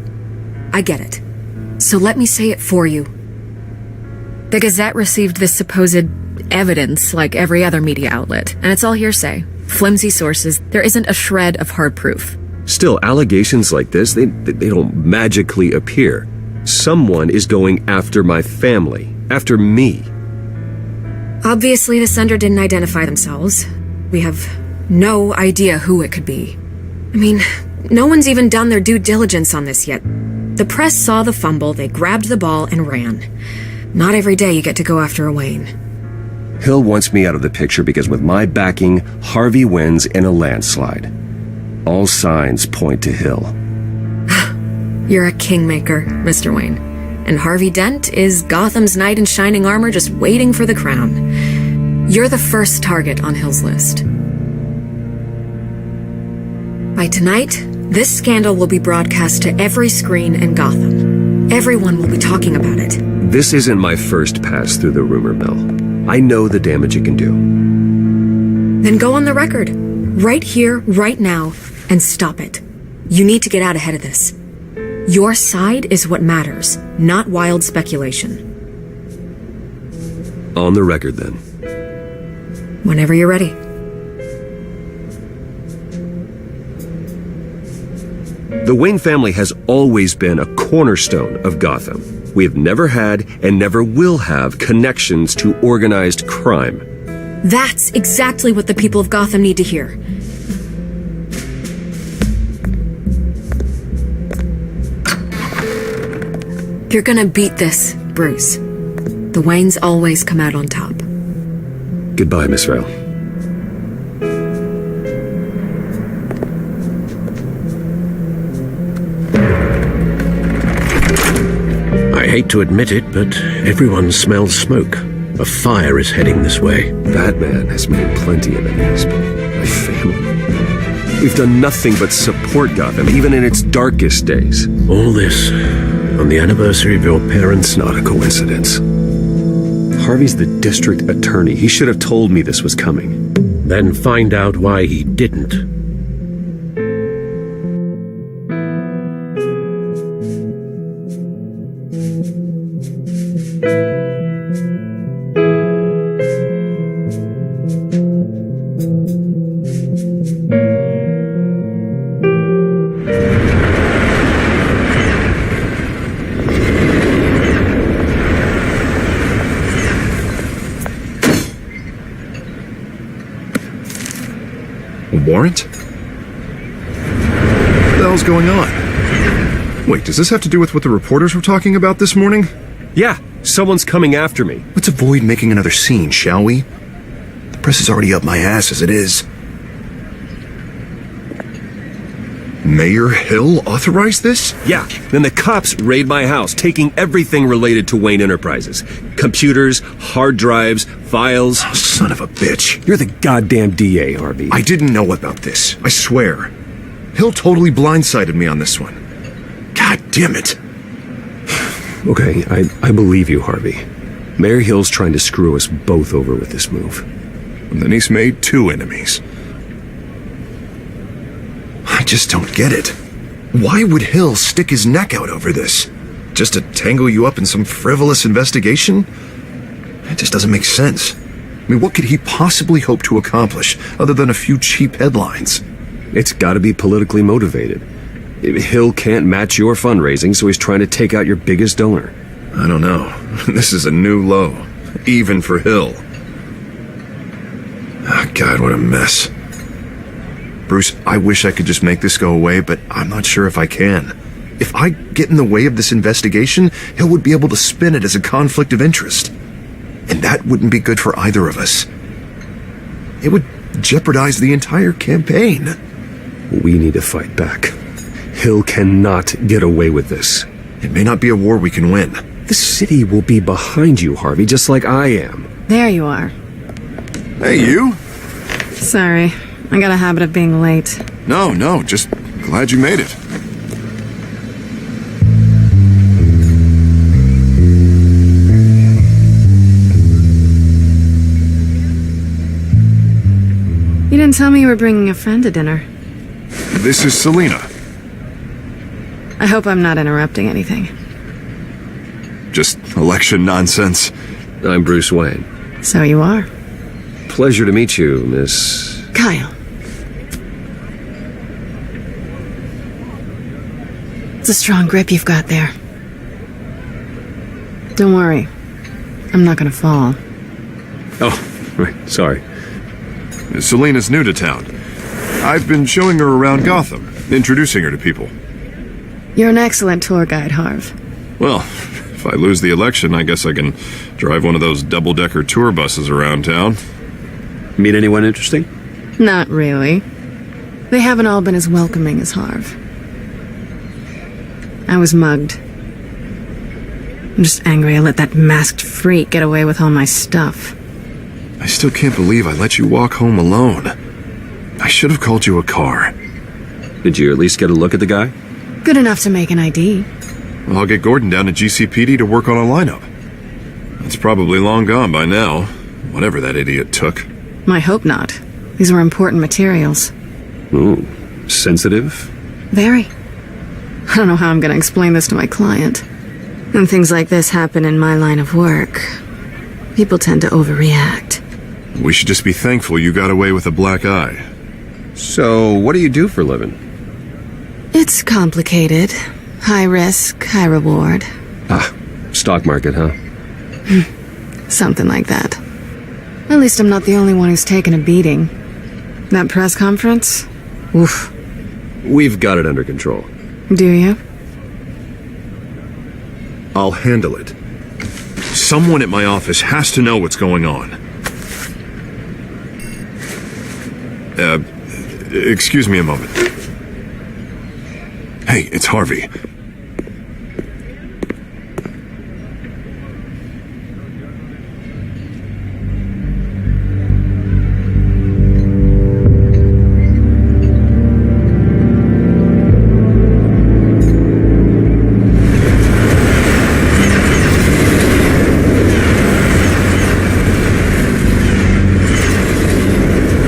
I get it. So let me say it for you. The Gazette received this supposed evidence like every other media outlet, and it's all hearsay. Flimsy sources. There isn't a shred of hard proof. Still, allegations like this, they don't magically appear. Someone is going after my family, after me. Obviously, the sender didn't identify themselves. We have no idea who it could be. I mean, no one's even done their due diligence on this yet. The press saw the fumble, they grabbed the ball and ran. Not every day you get to go after a Wayne. Hill wants me out of the picture because with my backing, Harvey wins in a landslide. All signs point to Hill. You're a kingmaker, Mr. Wayne. And Harvey Dent is Gotham's knight in shining armor just waiting for the crown. You're the first target on Hill's list. By tonight, this scandal will be broadcast to every screen in Gotham. Everyone will be talking about it. This isn't my first pass through the rumor mill. I know the damage it can do. Then go on the record. Right here, right now, and stop it. You need to get out ahead of this. Your side is what matters, not wild speculation. On the record, then. Whenever you're ready. The Wayne family has always been a cornerstone of Gotham. We have never had and never will have connections to organized crime. That's exactly what the people of Gotham need to hear. You're gonna beat this, Bruce. The Waynes always come out on top. Goodbye, Miss Vale. I hate to admit it, but everyone smells smoke. A fire is heading this way. Batman has made plenty of enemies, but my family... We've done nothing but support Gotham, even in its darkest days. All this on the anniversary of your parents' Not a coincidence. Harvey's the district attorney. He should have told me this was coming. Then find out why he didn't. Warrant? What the hell's going on? Wait, does this have to do with what the reporters were talking about this morning? Yeah, someone's coming after me. Let's avoid making another scene, shall we? The press is already up my ass as it is. Mayor Hill authorized this? Yeah, then the cops raid my house, taking everything related to Wayne Enterprises. Computers, hard drives, files. Oh, son of a bitch. You're the goddamn DA, Harvey. I didn't know about this, I swear. Hill totally blindsided me on this one. God damn it. Okay, I believe you, Harvey. Mayor Hill's trying to screw us both over with this move. And then he's made two enemies. I just don't get it. Why would Hill stick his neck out over this? Just to tangle you up in some frivolous investigation? It just doesn't make sense. I mean, what could he possibly hope to accomplish other than a few cheap headlines? It's gotta be politically motivated. Hill can't match your fundraising, so he's trying to take out your biggest donor. I don't know. This is a new low. Even for Hill. Oh, God, what a mess. Bruce, I wish I could just make this go away, but I'm not sure if I can. If I get in the way of this investigation, Hill would be able to spin it as a conflict of interest. And that wouldn't be good for either of us. It would jeopardize the entire campaign. We need to fight back. Hill cannot get away with this. It may not be a war we can win. The city will be behind you, Harvey, just like I am. There you are. Hey, you? Sorry, I got a habit of being late. No, just glad you made it. You didn't tell me you were bringing a friend to dinner. This is Selina. I hope I'm not interrupting anything. Just election nonsense. I'm Bruce Wayne. So you are. Pleasure to meet you, Miss... Kyle. It's a strong grip you've got there. Don't worry. I'm not gonna fall. Oh, right, sorry. Selina's new to town. I've been showing her around Gotham, introducing her to people. You're an excellent tour guide, Harv. Well, if I lose the election, I guess I can drive one of those double-decker tour buses around town. Meet anyone interesting? Not really. They haven't all been as welcoming as Harv. I was mugged. I'm just angry I let that masked freak get away with all my stuff. I still can't believe I let you walk home alone. I should have called you a car. Did you at least get a look at the guy? Good enough to make an ID. Well, I'll get Gordon down to GCPD to work on a lineup. It's probably long gone by now, whatever that idiot took. I hope not. These were important materials. Ooh, sensitive? Very. I don't know how I'm going to explain this to my client. When things like this happen in my line of work, people tend to overreact. We should just be thankful you got away with a black eye. So, what do you do for a living? It's complicated. High risk, high reward. Ah, Stock market, huh? Something like that. At least I'm not the only one who's taken a beating. That press conference? Oof. We've got it under control. Do you? I'll handle it. Someone at my office has to know what's going on. Excuse me a moment. Hey, it's Harvey.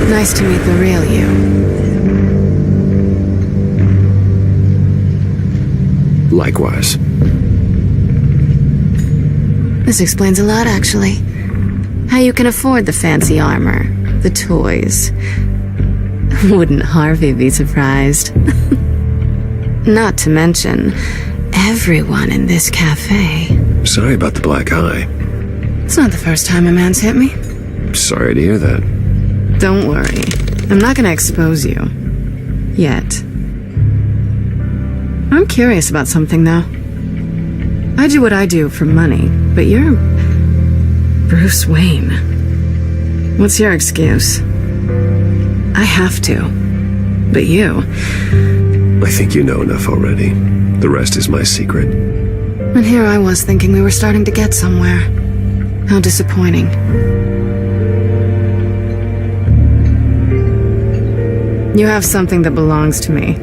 Nice to meet the real you. Likewise. This explains a lot, actually. How you can afford the fancy armor, the toys. Wouldn't Harvey be surprised? Not to mention, everyone in this cafe. Sorry about the black eye. It's not the first time a man's hit me. Sorry to hear that. Don't worry. I'm not gonna expose you. Yet. I'm curious about something, though. I do what I do for money, but you're Bruce Wayne. What's your excuse? I have to. But you... I think you know enough already. The rest is my secret. And here I was thinking we were starting to get somewhere. How disappointing. You have something that belongs to me.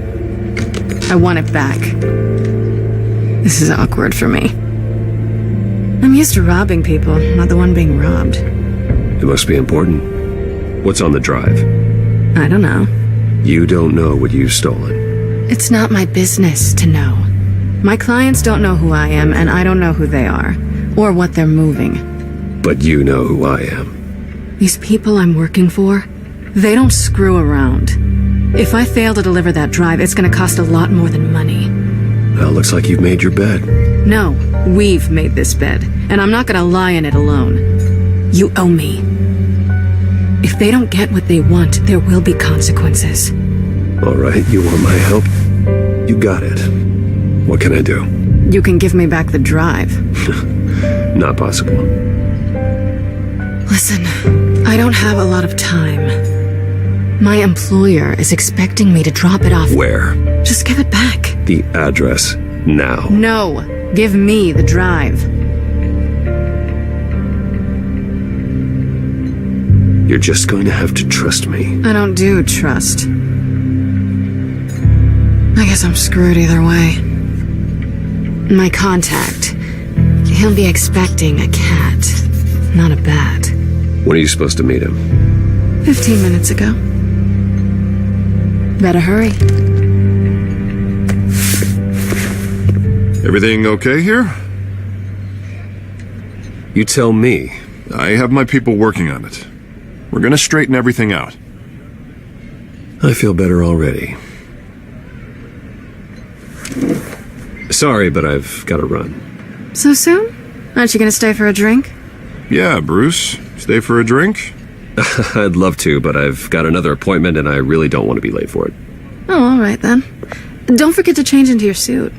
I want it back. This is awkward for me. I'm used to robbing people, not the one being robbed. It must be important. What's on the drive? I don't know. You don't know what you've stolen. It's not my business to know. My clients don't know who I am, and I don't know who they are, or what they're moving. But you know who I am. These people I'm working for, they don't screw around. If I fail to deliver that drive, it's gonna cost a lot more than money. Well, looks like you've made your bed. No, we've made this bed, and I'm not gonna lie in it alone. You owe me. If they don't get what they want, there will be consequences. All right, you want my help? You got it. What can I do? You can give me back the drive. Not possible. Listen, I don't have a lot of time. My employer is expecting me to drop it off. Where? Just give it back. The address, now. No, give me the drive. You're just going to have to trust me. I don't do trust. I guess I'm screwed either way. My contact, he'll be expecting a cat, not a bat. When are you supposed to meet him? 15 minutes ago. Better hurry. Everything okay here? You tell me. I have my people working on it. We're gonna straighten everything out. I feel better already. Sorry, but I've got to run. So soon? Aren't you gonna stay for a drink? Yeah, Bruce. Stay for a drink? I'd love to, but I've got another appointment and I really don't want to be late for it. Oh, all right then. Don't forget to change into your suit.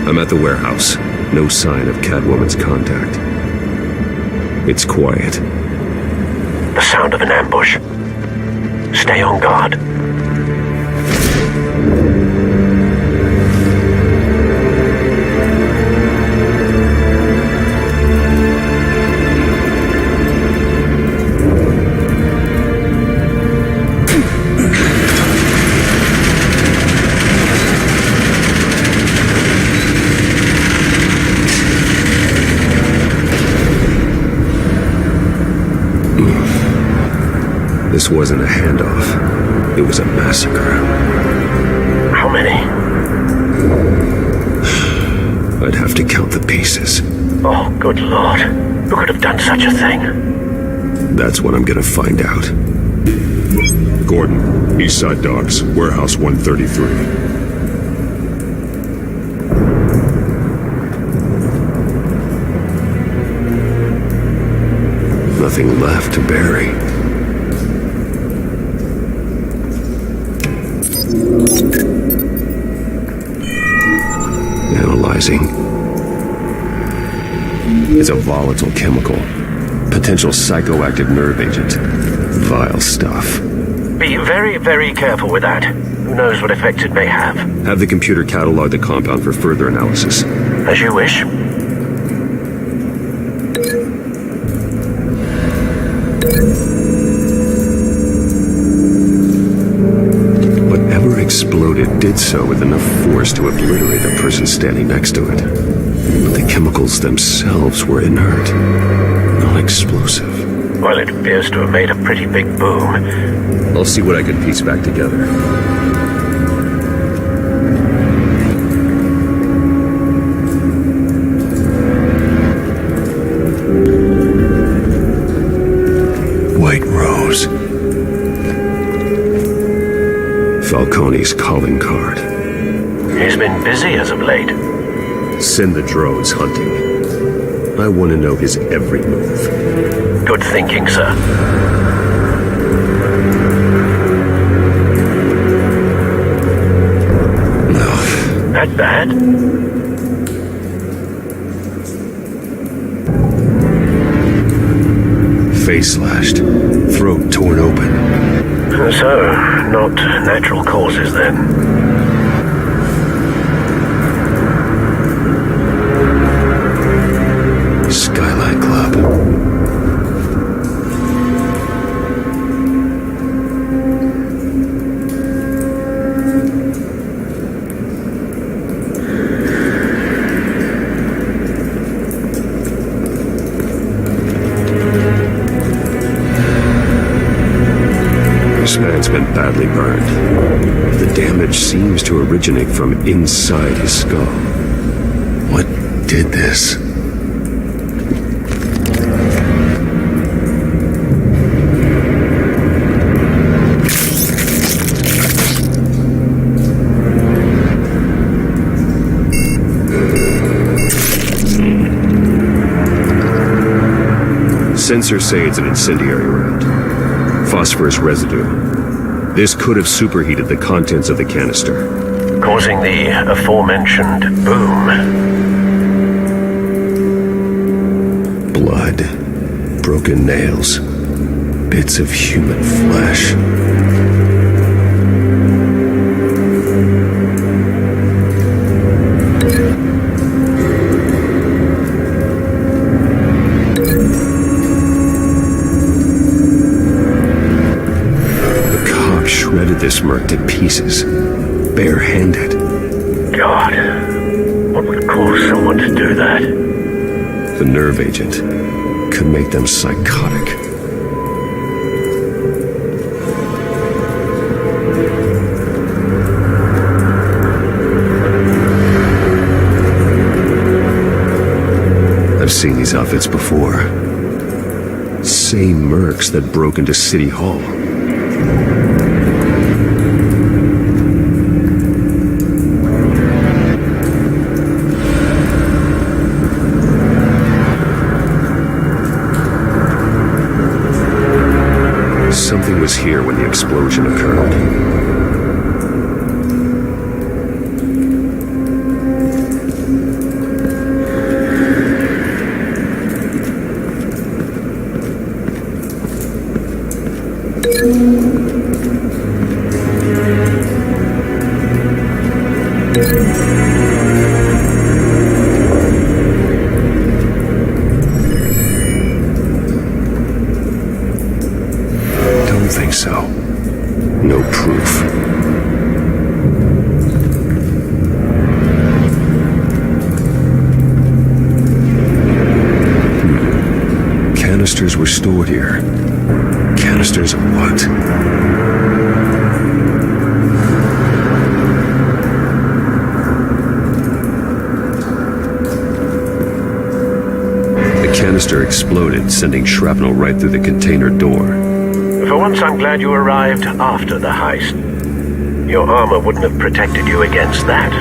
I'm at the warehouse. No sign of Catwoman's contact. It's quiet. The sound of an ambush. Stay on guard. This wasn't a handoff. It was a massacre. How many? I'd have to count the pieces. Oh, good lord. Who could have done such a thing? That's what I'm gonna find out. Gordon, Eastside Docks, Warehouse 133. Nothing left to bury. Analyzing. It's a volatile chemical. Potential psychoactive nerve agent. Vile stuff. Be very, very careful with that. Who knows what effects it may have. Have the computer catalog the compound for further analysis. As you wish. Whatever exploded did so with enough force to obliterate the person standing next to it. But the chemicals themselves were inert, not explosive. Well, it appears to have made a pretty big boom. I'll see what I can piece back together. White Rose. Falcone's calling card. He's been busy as of late. Send the drones hunting. I want to know his every move. Good thinking, sir. No. That bad? Face slashed. Throat torn open. So, not natural causes then. Skylight Club. This man's been badly burned. The damage seems to originate from inside his skull. What did this? Sensors say it's an incendiary round. Phosphorus residue. This could have superheated the contents of the canister, causing the aforementioned boom. Blood, broken nails, bits of human flesh. Shredded this merc to pieces, barehanded. God, what would cause someone to do that? The nerve agent could make them psychotic. I've seen these outfits before. Same mercs that broke into City Hall. Something was here when the explosion occurred. Don't think so. No proof. Canisters were stored here. canisters of what? The canister exploded, sending shrapnel right through the container door. For once, I'm glad you arrived after the heist. Your armor wouldn't have protected you against that.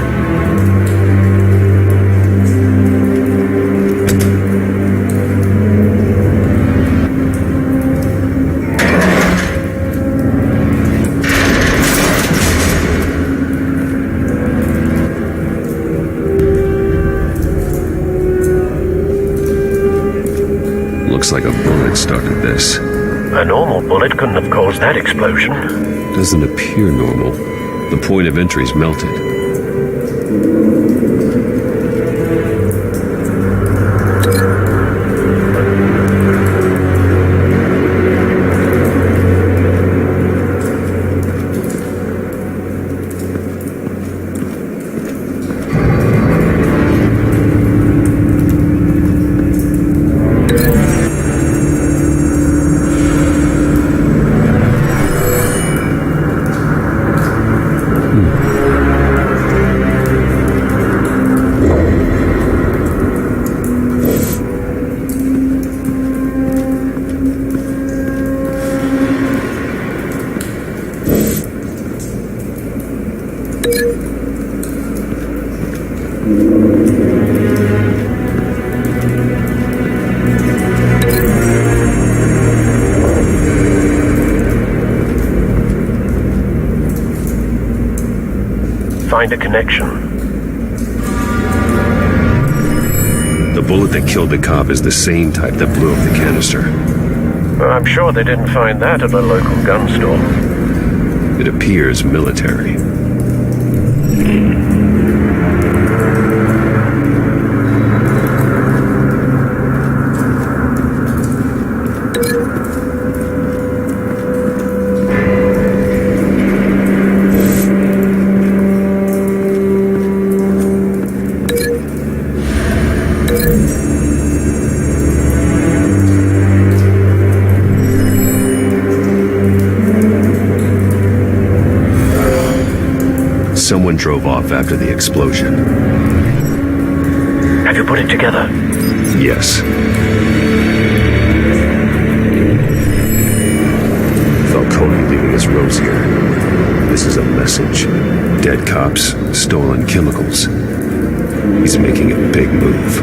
Looks like a bullet started this. A normal bullet couldn't have caused that explosion. Doesn't appear normal. The point of entry's melted. Find a connection. The bullet that killed the cop is the same type that blew up the canister. Well, I'm sure they didn't find that at a local gun store. It appears military. Someone drove off after the explosion. Have you put it together? Yes. Falcone leaving his rose here. This is a message. Dead cops, stolen chemicals. He's making a big move.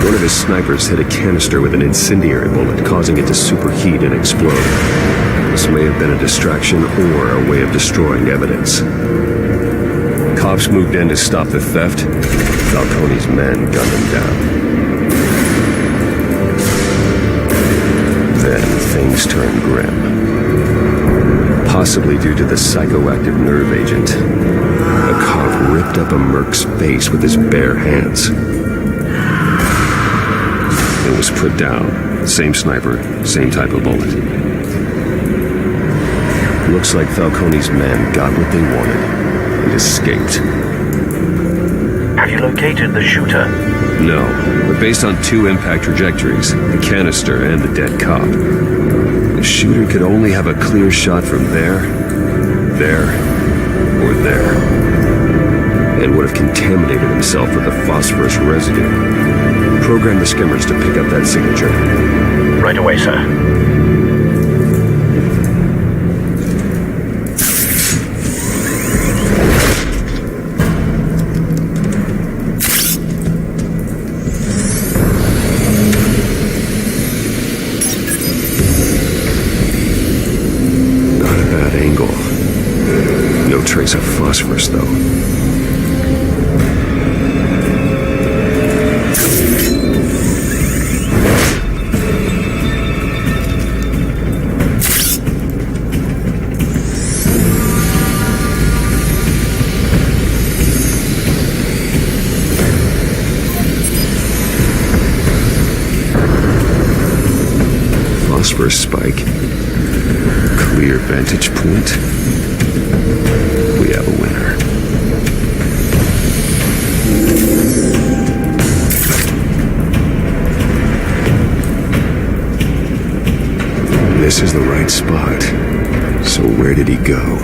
One of his snipers hit a canister with an incendiary bullet, causing it to superheat and explode. This may have been a distraction or a way of destroying evidence. Cops moved in to stop the theft. Falcone's men gunned him down. Then things turned grim. Possibly due to the psychoactive nerve agent. A cop ripped up a merc's face with his bare hands. It was put down. Same sniper, same type of bullet. Looks like Falcone's men got what they wanted and escaped. Have you located the shooter? No, but based on two impact trajectories, the canister and the dead cop, the shooter could only have a clear shot from there, or there, and would have contaminated himself with the phosphorus residue. Program the skimmers to pick up that signature. Right away, sir. Not a bad angle. No trace of phosphorus, though. Phosphorus spike. Clear vantage point. We have a winner. This is the right spot. So where did he go?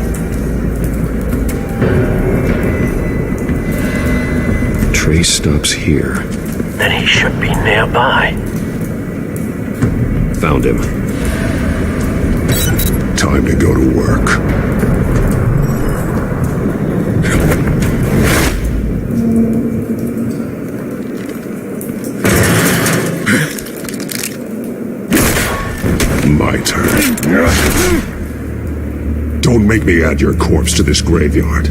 Trace stops here. Then he should be nearby. Found him. Time to go to work. My turn. Don't make me add your corpse to this graveyard.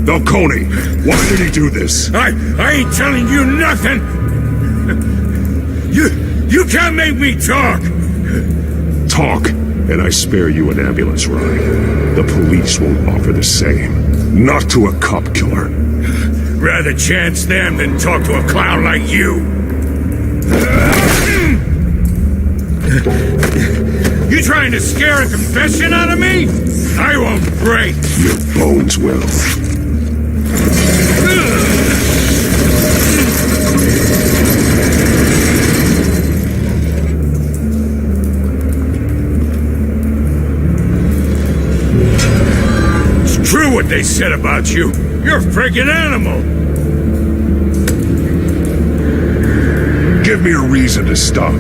Falcone, why did he do this? I ain't telling you nothing! You can't make me talk! Talk, and I spare you an ambulance ride. The police won't offer the same. Not to a cop killer. Rather chance them than talk to a clown like you. You trying to scare a confession out of me? I won't break. Your bones will. It's true what they said about you. You're a freaking animal. Give me a reason to stop.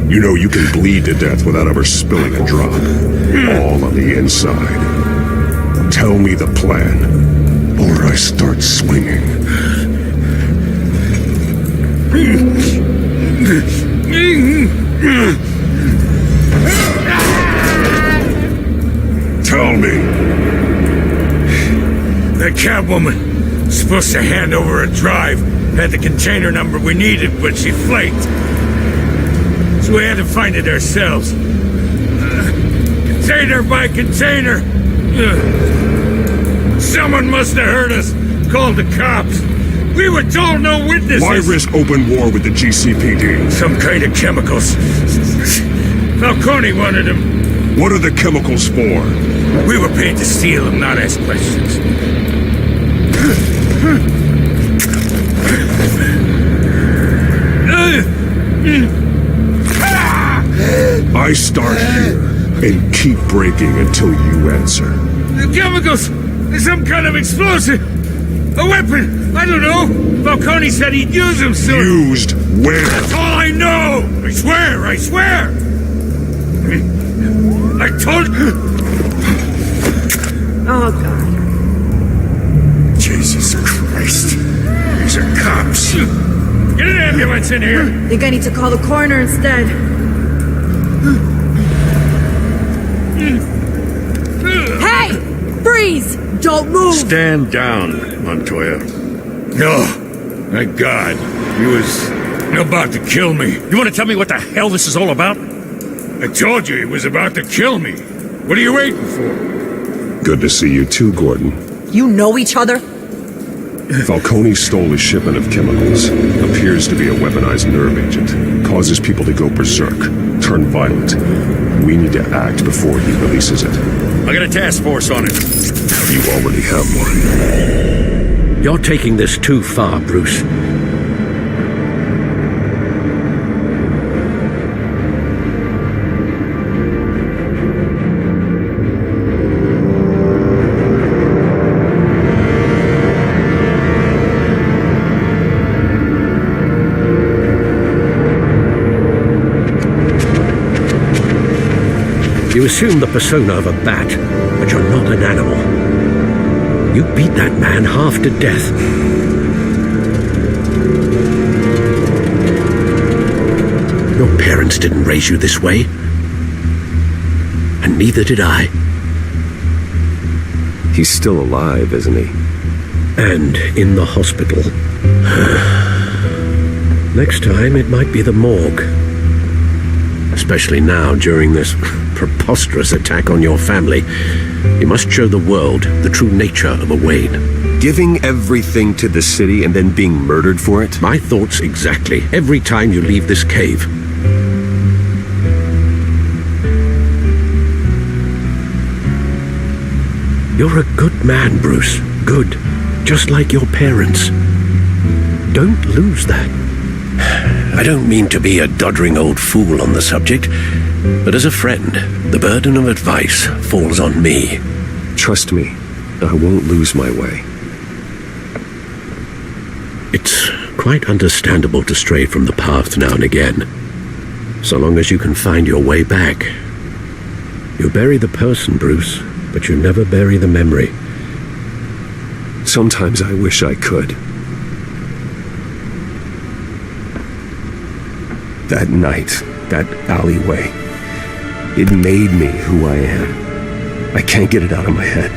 You know you can bleed to death without ever spilling a drop. All on the inside. Tell me the plan, or I start swinging. Tell me. That Catwoman supposed to hand over a drive. Had the container number we needed, but she flaked. So we had to find it ourselves. Container by container. Someone must have heard us. Called the cops. We were told no witnesses. Why risk open war with the GCPD? Some kind of chemicals. Falcone wanted them. What are the chemicals for? We were paid to steal them, not ask questions. I start here and keep breaking until you answer. The chemicals! Some kind of explosive! A weapon! I don't know! Falcone said he'd use them soon! Used where? That's all I know! I swear! I told you! Oh, God. Jesus Christ. These are cops. Get an ambulance in here! Think I need to call the coroner instead. Hey! Freeze! Don't move! Stand down, Montoya. No. Thank God. He was about to kill me. You want to tell me what the hell this is all about? I told you he was about to kill me. What are you waiting for? Good to see you too, Gordon. You know each other? Falcone stole a shipment of chemicals. Appears to be a weaponized nerve agent. Causes people to go berserk. Turn violent. We need to act before he releases it. I got a task force on it. You already have one. You're taking this too far, Bruce. You assume the persona of a bat, but you're not an animal. You beat that man half to death. Your parents didn't raise you this way. And neither did I. He's still alive, isn't he? And in the hospital. Next time, it might be the morgue. Especially now, during this preposterous attack on your family. You must show the world the true nature of a Wayne. Giving everything to the city and then being murdered for it? My thoughts exactly. Every time you leave this cave. You're a good man, Bruce. Good. Just like your parents. Don't lose that. I don't mean to be a doddering old fool on the subject, But as a friend, the burden of advice falls on me. Trust me, I won't lose my way. It's quite understandable to stray from the path now and again, so long as you can find your way back. You bury the person, Bruce, but you never bury the memory. Sometimes I wish I could. That night, that alleyway, it made me who I am. I can't get it out of my head.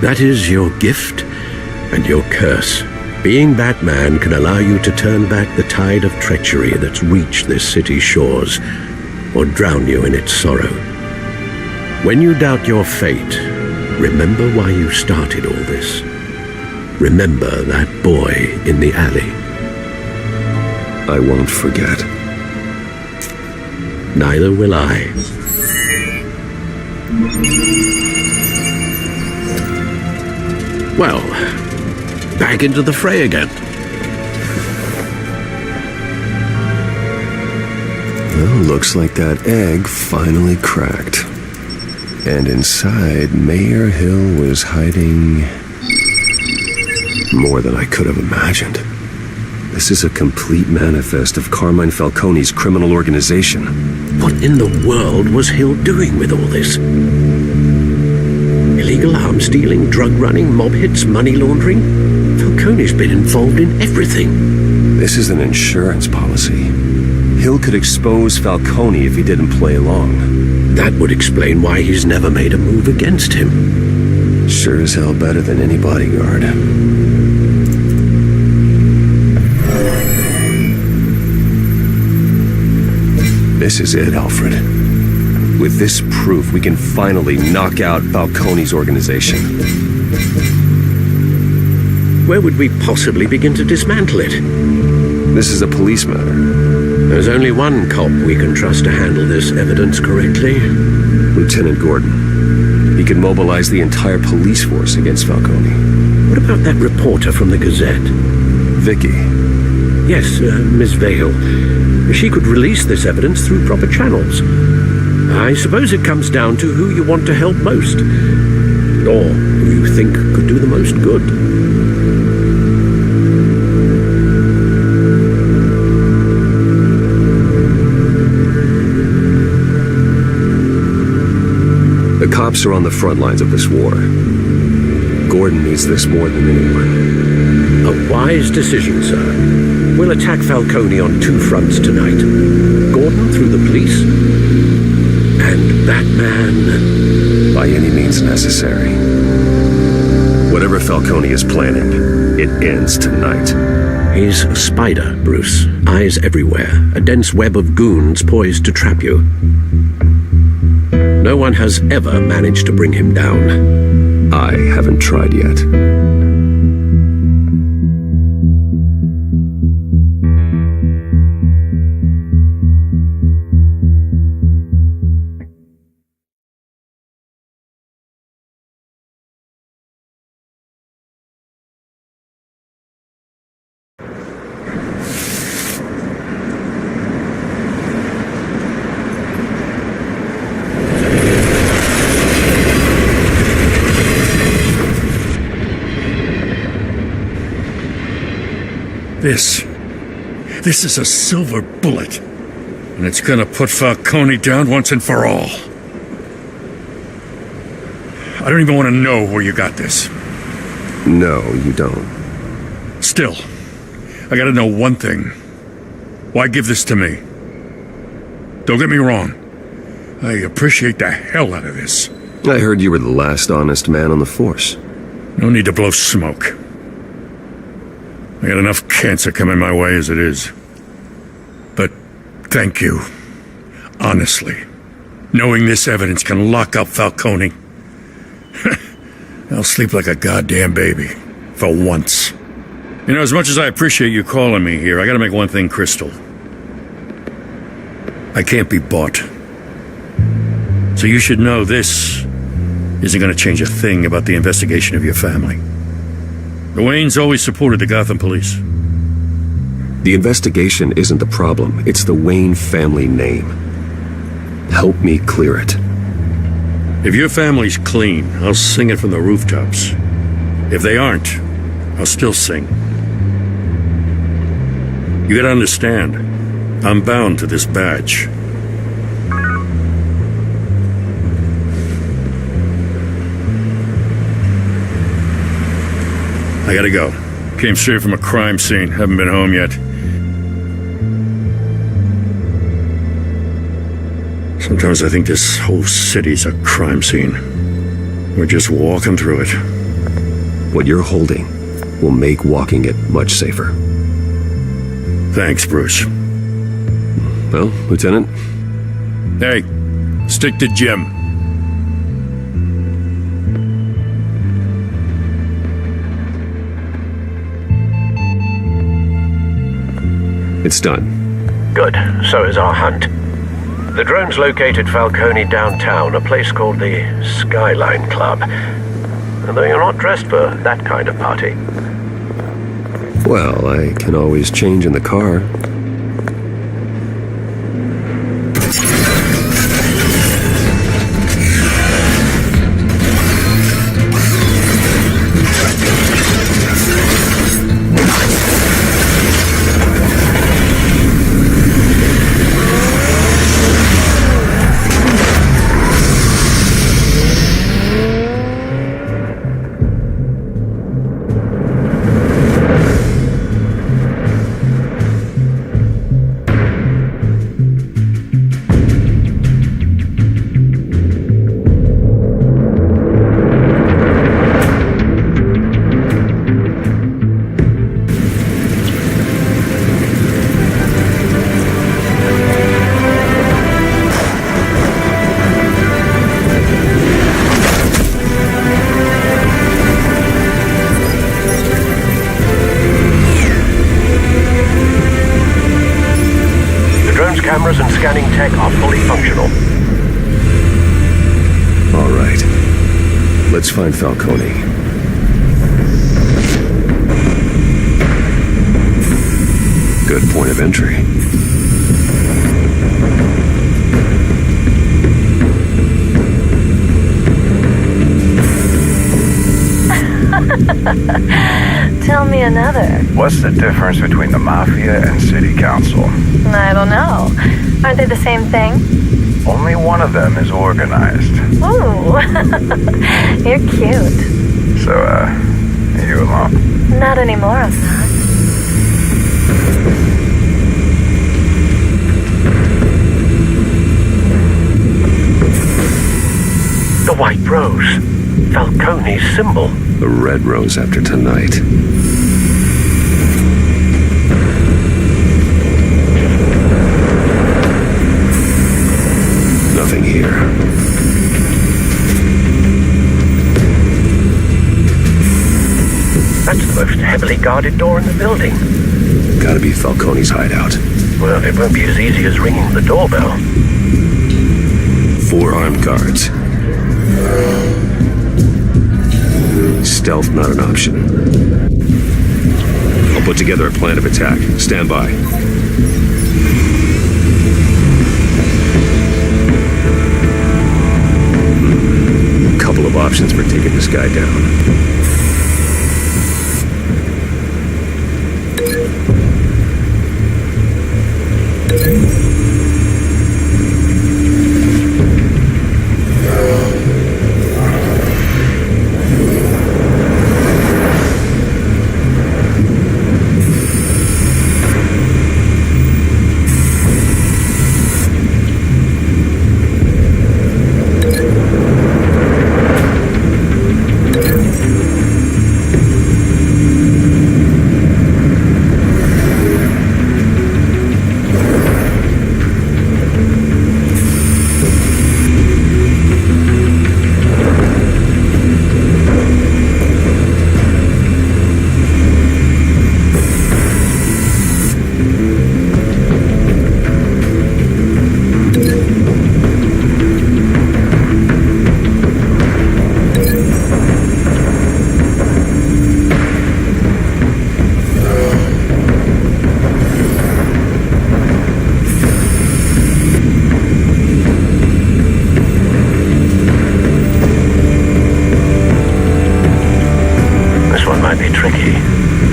That is your gift and your curse. Being Batman can allow you to turn back the tide of treachery that's reached this city's shores, or drown you in its sorrow. When you doubt your fate, remember why you started all this. Remember that boy in the alley. I won't forget. Neither will I. Well, back into the fray again. Well, looks like that egg finally cracked. And inside, Mayor Hill was hiding more than I could have imagined. This is a complete manifest of Carmine Falcone's criminal organization. What in the world was Hill doing with all this? Illegal arms stealing, drug running, mob hits, money laundering? Falcone's been involved in everything. This is an insurance policy. Hill could expose Falcone if he didn't play along. That would explain why he's never made a move against him. Sure as hell better than any bodyguard. This is it, Alfred. With this proof, we can finally knock out Falcone's organization. Where would we possibly begin to dismantle it? This is a police matter. There's only one cop we can trust to handle this evidence correctly. Lieutenant Gordon. He can mobilize the entire police force against Falcone. What about that reporter from the Gazette? Vicky. Yes, Miss Vale. She could release this evidence through proper channels. I suppose it comes down to who you want to help most, or who you think could do the most good. The cops are on the front lines of this war. Gordon needs this more than anyone. A wise decision, sir. We'll attack Falcone on two fronts tonight. Gordon through the police, and Batman by any means necessary. Whatever Falcone is planning, it ends tonight. He's a spider, Bruce. Eyes everywhere. A dense web of goons poised to trap you. No one has ever managed to bring him down. I haven't tried yet. This is a silver bullet. And it's gonna put Falcone down once and for all. I don't even want to know where you got this. No, you don't. Still, I gotta know one thing. Why give this to me? Don't get me wrong. I appreciate the hell out of this. I heard you were the last honest man on the force. No need to blow smoke. I got enough cancer coming my way as it is. But thank you. Honestly. Knowing this evidence can lock up Falcone. I'll sleep like a goddamn baby. For once. You know, as much as I appreciate you calling me here, I gotta make one thing crystal. I can't be bought. So you should know this isn't gonna change a thing about the investigation of your family. The Waynes always supported the Gotham police. The investigation isn't the problem. It's the Wayne family name. Help me clear it. If your family's clean, I'll sing it from the rooftops. If they aren't, I'll still sing. You gotta understand, I'm bound to this badge. I gotta go. Came straight from a crime scene. Haven't been home yet. Sometimes I think this whole city's a crime scene. We're just walking through it. What you're holding will make walking it much safer. Thanks, Bruce. Well, Lieutenant? Hey, stick to Jim. It's done. Good. So is our hunt. The drones located Falcone downtown, a place called the Skyline Club. Although you're not dressed for that kind of party. Well, I can always change in the car. Cameras and scanning tech are fully functional. All right. Let's find Falcone. Good point of entry. Tell me another. What's the difference between the Mafia and City Council? I don't know. Aren't they the same thing? Only one of them is organized. Ooh, you're cute. So, are you alone? Not anymore, Assad. The white rose. Falcone's symbol. The red rose after tonight. Nothing here. That's the most heavily guarded door in the building. Gotta be Falcone's hideout. Well, it won't be as easy as ringing the doorbell. 4 armed guards. Stealth not an option. I'll put together a plan of attack. Stand by. Couple of options for taking this guy down.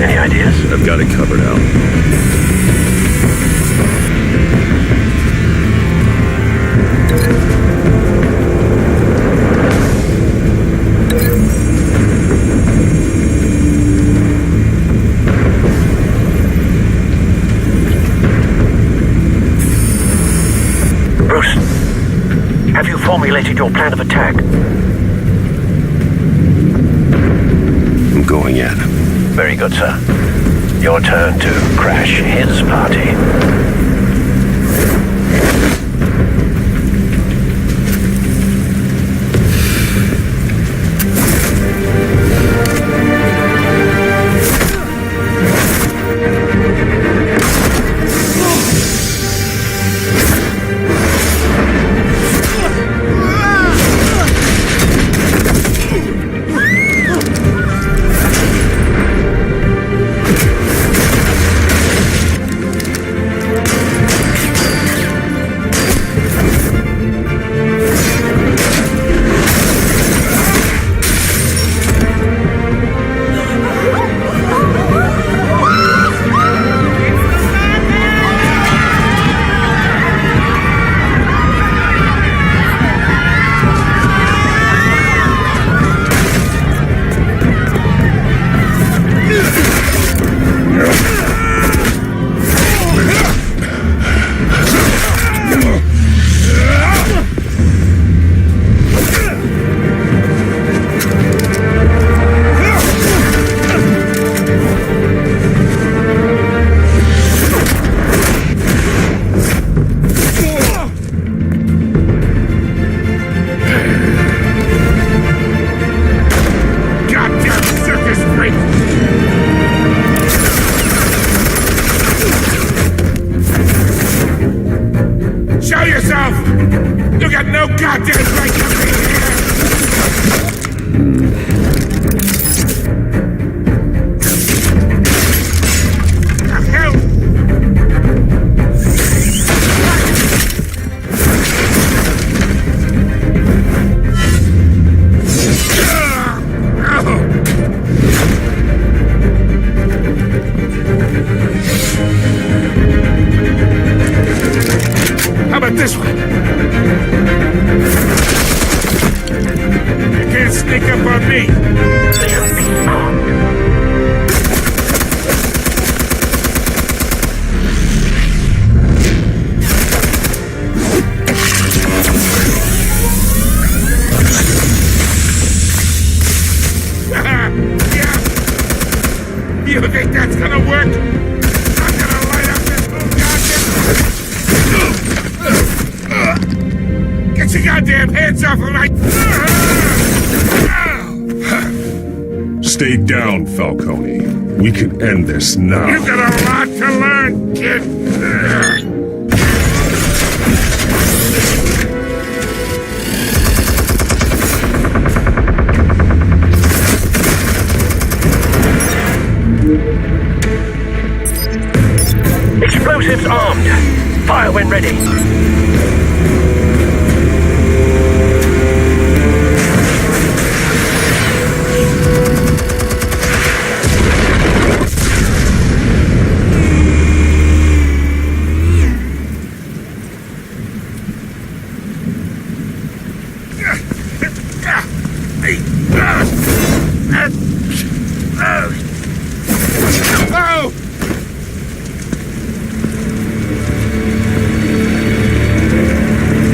Any ideas? I've got it covered, Al. Bruce, have you formulated your plan of attack? I'm going in. Very good, sir. Your turn to crash his party. Show yourself! You got no goddamn right to be here! The hell? How about this one? You can't sneak up on me. Yeah. You think that's gonna work? I'm gonna light up this whole goddamn... Get your goddamn hands off of my... Stay down, Falcone. We can end this now. You've got a lot to learn, kid. Explosives armed. Fire when ready. Oh!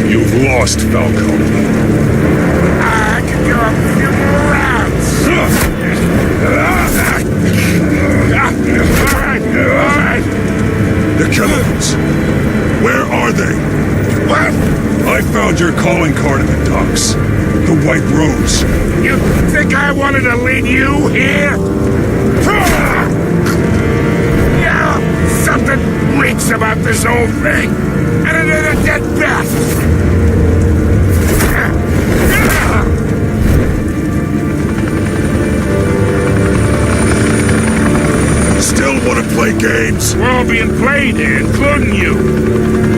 You've lost, Falcone. I can go a few more rounds. All right. The chemicals. Where are they? What? I found your calling card at the docks. The White Rose. You think I wanted to lead you here? Yeah, something reeks about this whole thing. And another dead bat. Still want to play games? We're all being played here, including you.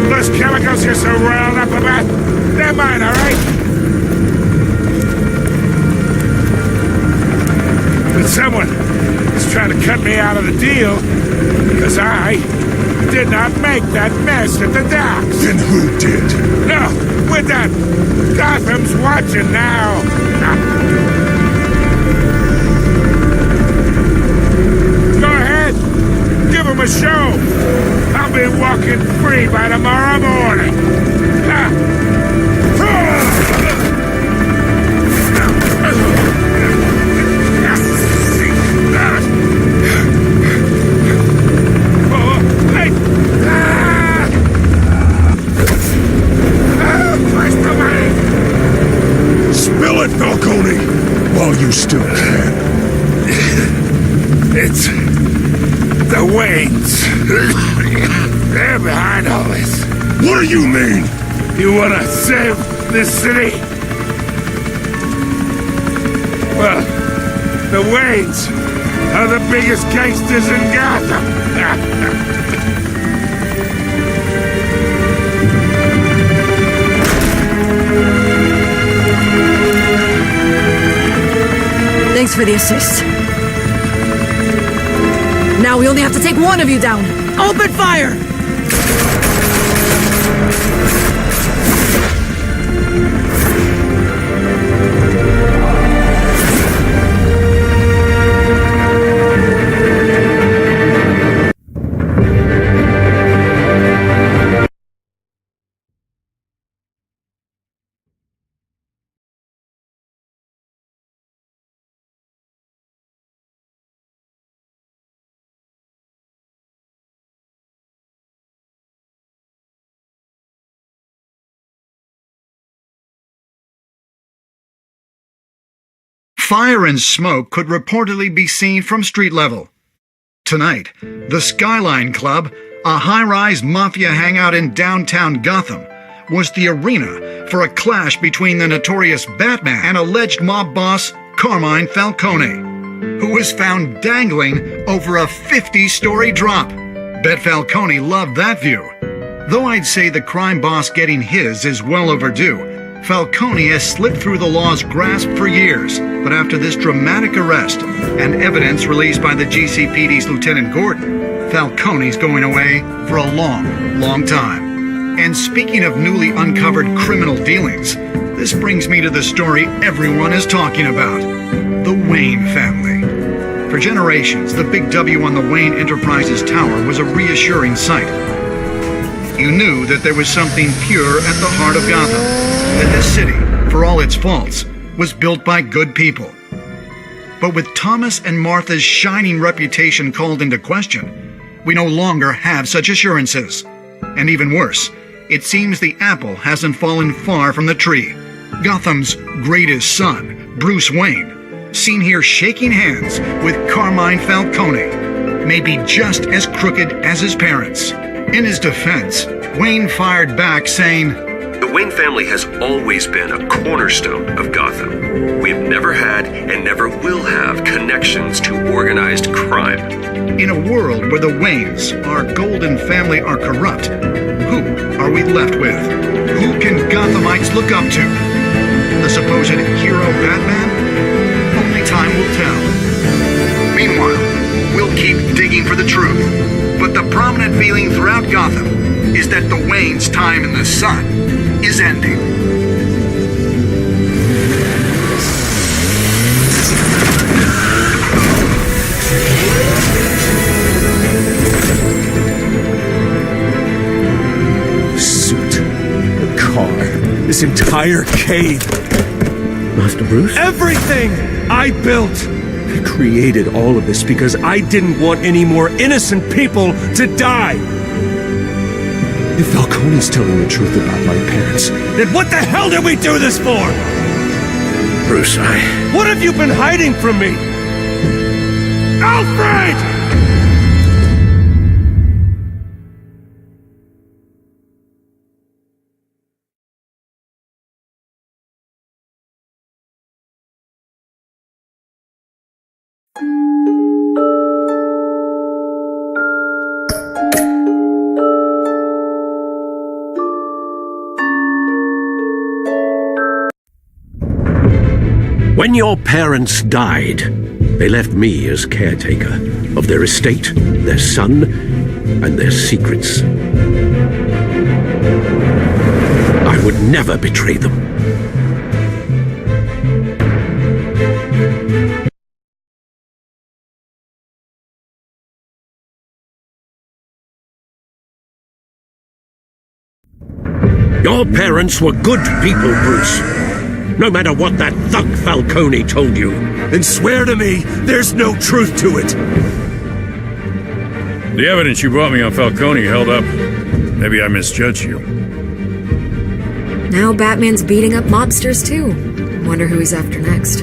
Those chemicals you're so riled up about, they're mine, all right? Someone is trying to cut me out of the deal because I did not make that mess at the docks. Then who did? No, we're done. Gotham's watching now. Go ahead. Give him a show. I'll be walking free by tomorrow morning. Spill it, Falcone, while you still can. It's the Waynes. They're behind all this. What do you mean? You want to save this city? Well, the Waynes are the biggest gangsters in Gotham. Thanks for the assist. Now we only have to take one of you down. Open fire! Fire and smoke could reportedly be seen from street level. Tonight, the Skyline Club, a high-rise mafia hangout in downtown Gotham, was the arena for a clash between the notorious Batman and alleged mob boss Carmine Falcone, who was found dangling over a 50-story drop. Bet Falcone loved that view. Though I'd say the crime boss getting his is well overdue, Falcone has slipped through the law's grasp for years, but after this dramatic arrest and evidence released by the GCPD's Lieutenant Gordon, Falcone's going away for a long, long time. And speaking of newly uncovered criminal dealings, this brings me to the story everyone is talking about: the Wayne family. For generations, the big W on the Wayne Enterprises tower was a reassuring sight. You knew that there was something pure at the heart of Gotham. That this city, for all its faults, was built by good people. But with Thomas and Martha's shining reputation called into question, we no longer have such assurances. And even worse, it seems the apple hasn't fallen far from the tree. Gotham's greatest son, Bruce Wayne, seen here shaking hands with Carmine Falcone, may be just as crooked as his parents. In his defense, Wayne fired back saying, "The Wayne family has always been a cornerstone of Gotham. We have never had and never will have connections to organized crime." In a world where the Waynes, our golden family, are corrupt, who are we left with? Who can Gothamites look up to? The supposed hero Batman? Only time will tell. Meanwhile, we'll keep digging for the truth. But the prominent feeling throughout Gotham is that the Waynes' time in the sun is ending. The suit, the car, this entire cave. Master Bruce? Everything I built! I created all of this because I didn't want any more innocent people to die! If Falcone's telling the truth about my parents, then what the hell did we do this for? Bruce, What have you been hiding from me? Alfred! When your parents died, They left me as caretaker of their estate, their son, and their secrets. I would never betray them. Your parents were good people, Bruce. No matter what that thug Falcone told you. Then swear to me there's no truth to it. The evidence you brought me on Falcone held up. Maybe I misjudged you. Now Batman's beating up mobsters too. Wonder who he's after next.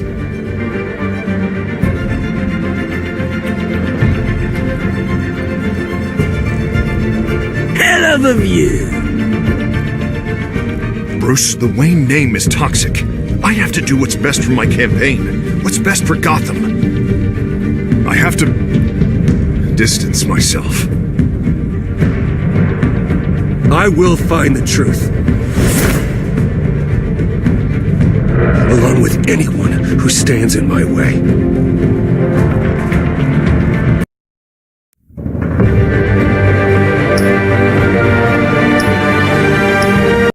Hell of a view. Bruce, the Wayne name is toxic. I have to do what's best for my campaign. What's best for Gotham. I have to distance myself. I will find the truth. Along with anyone who stands in my way.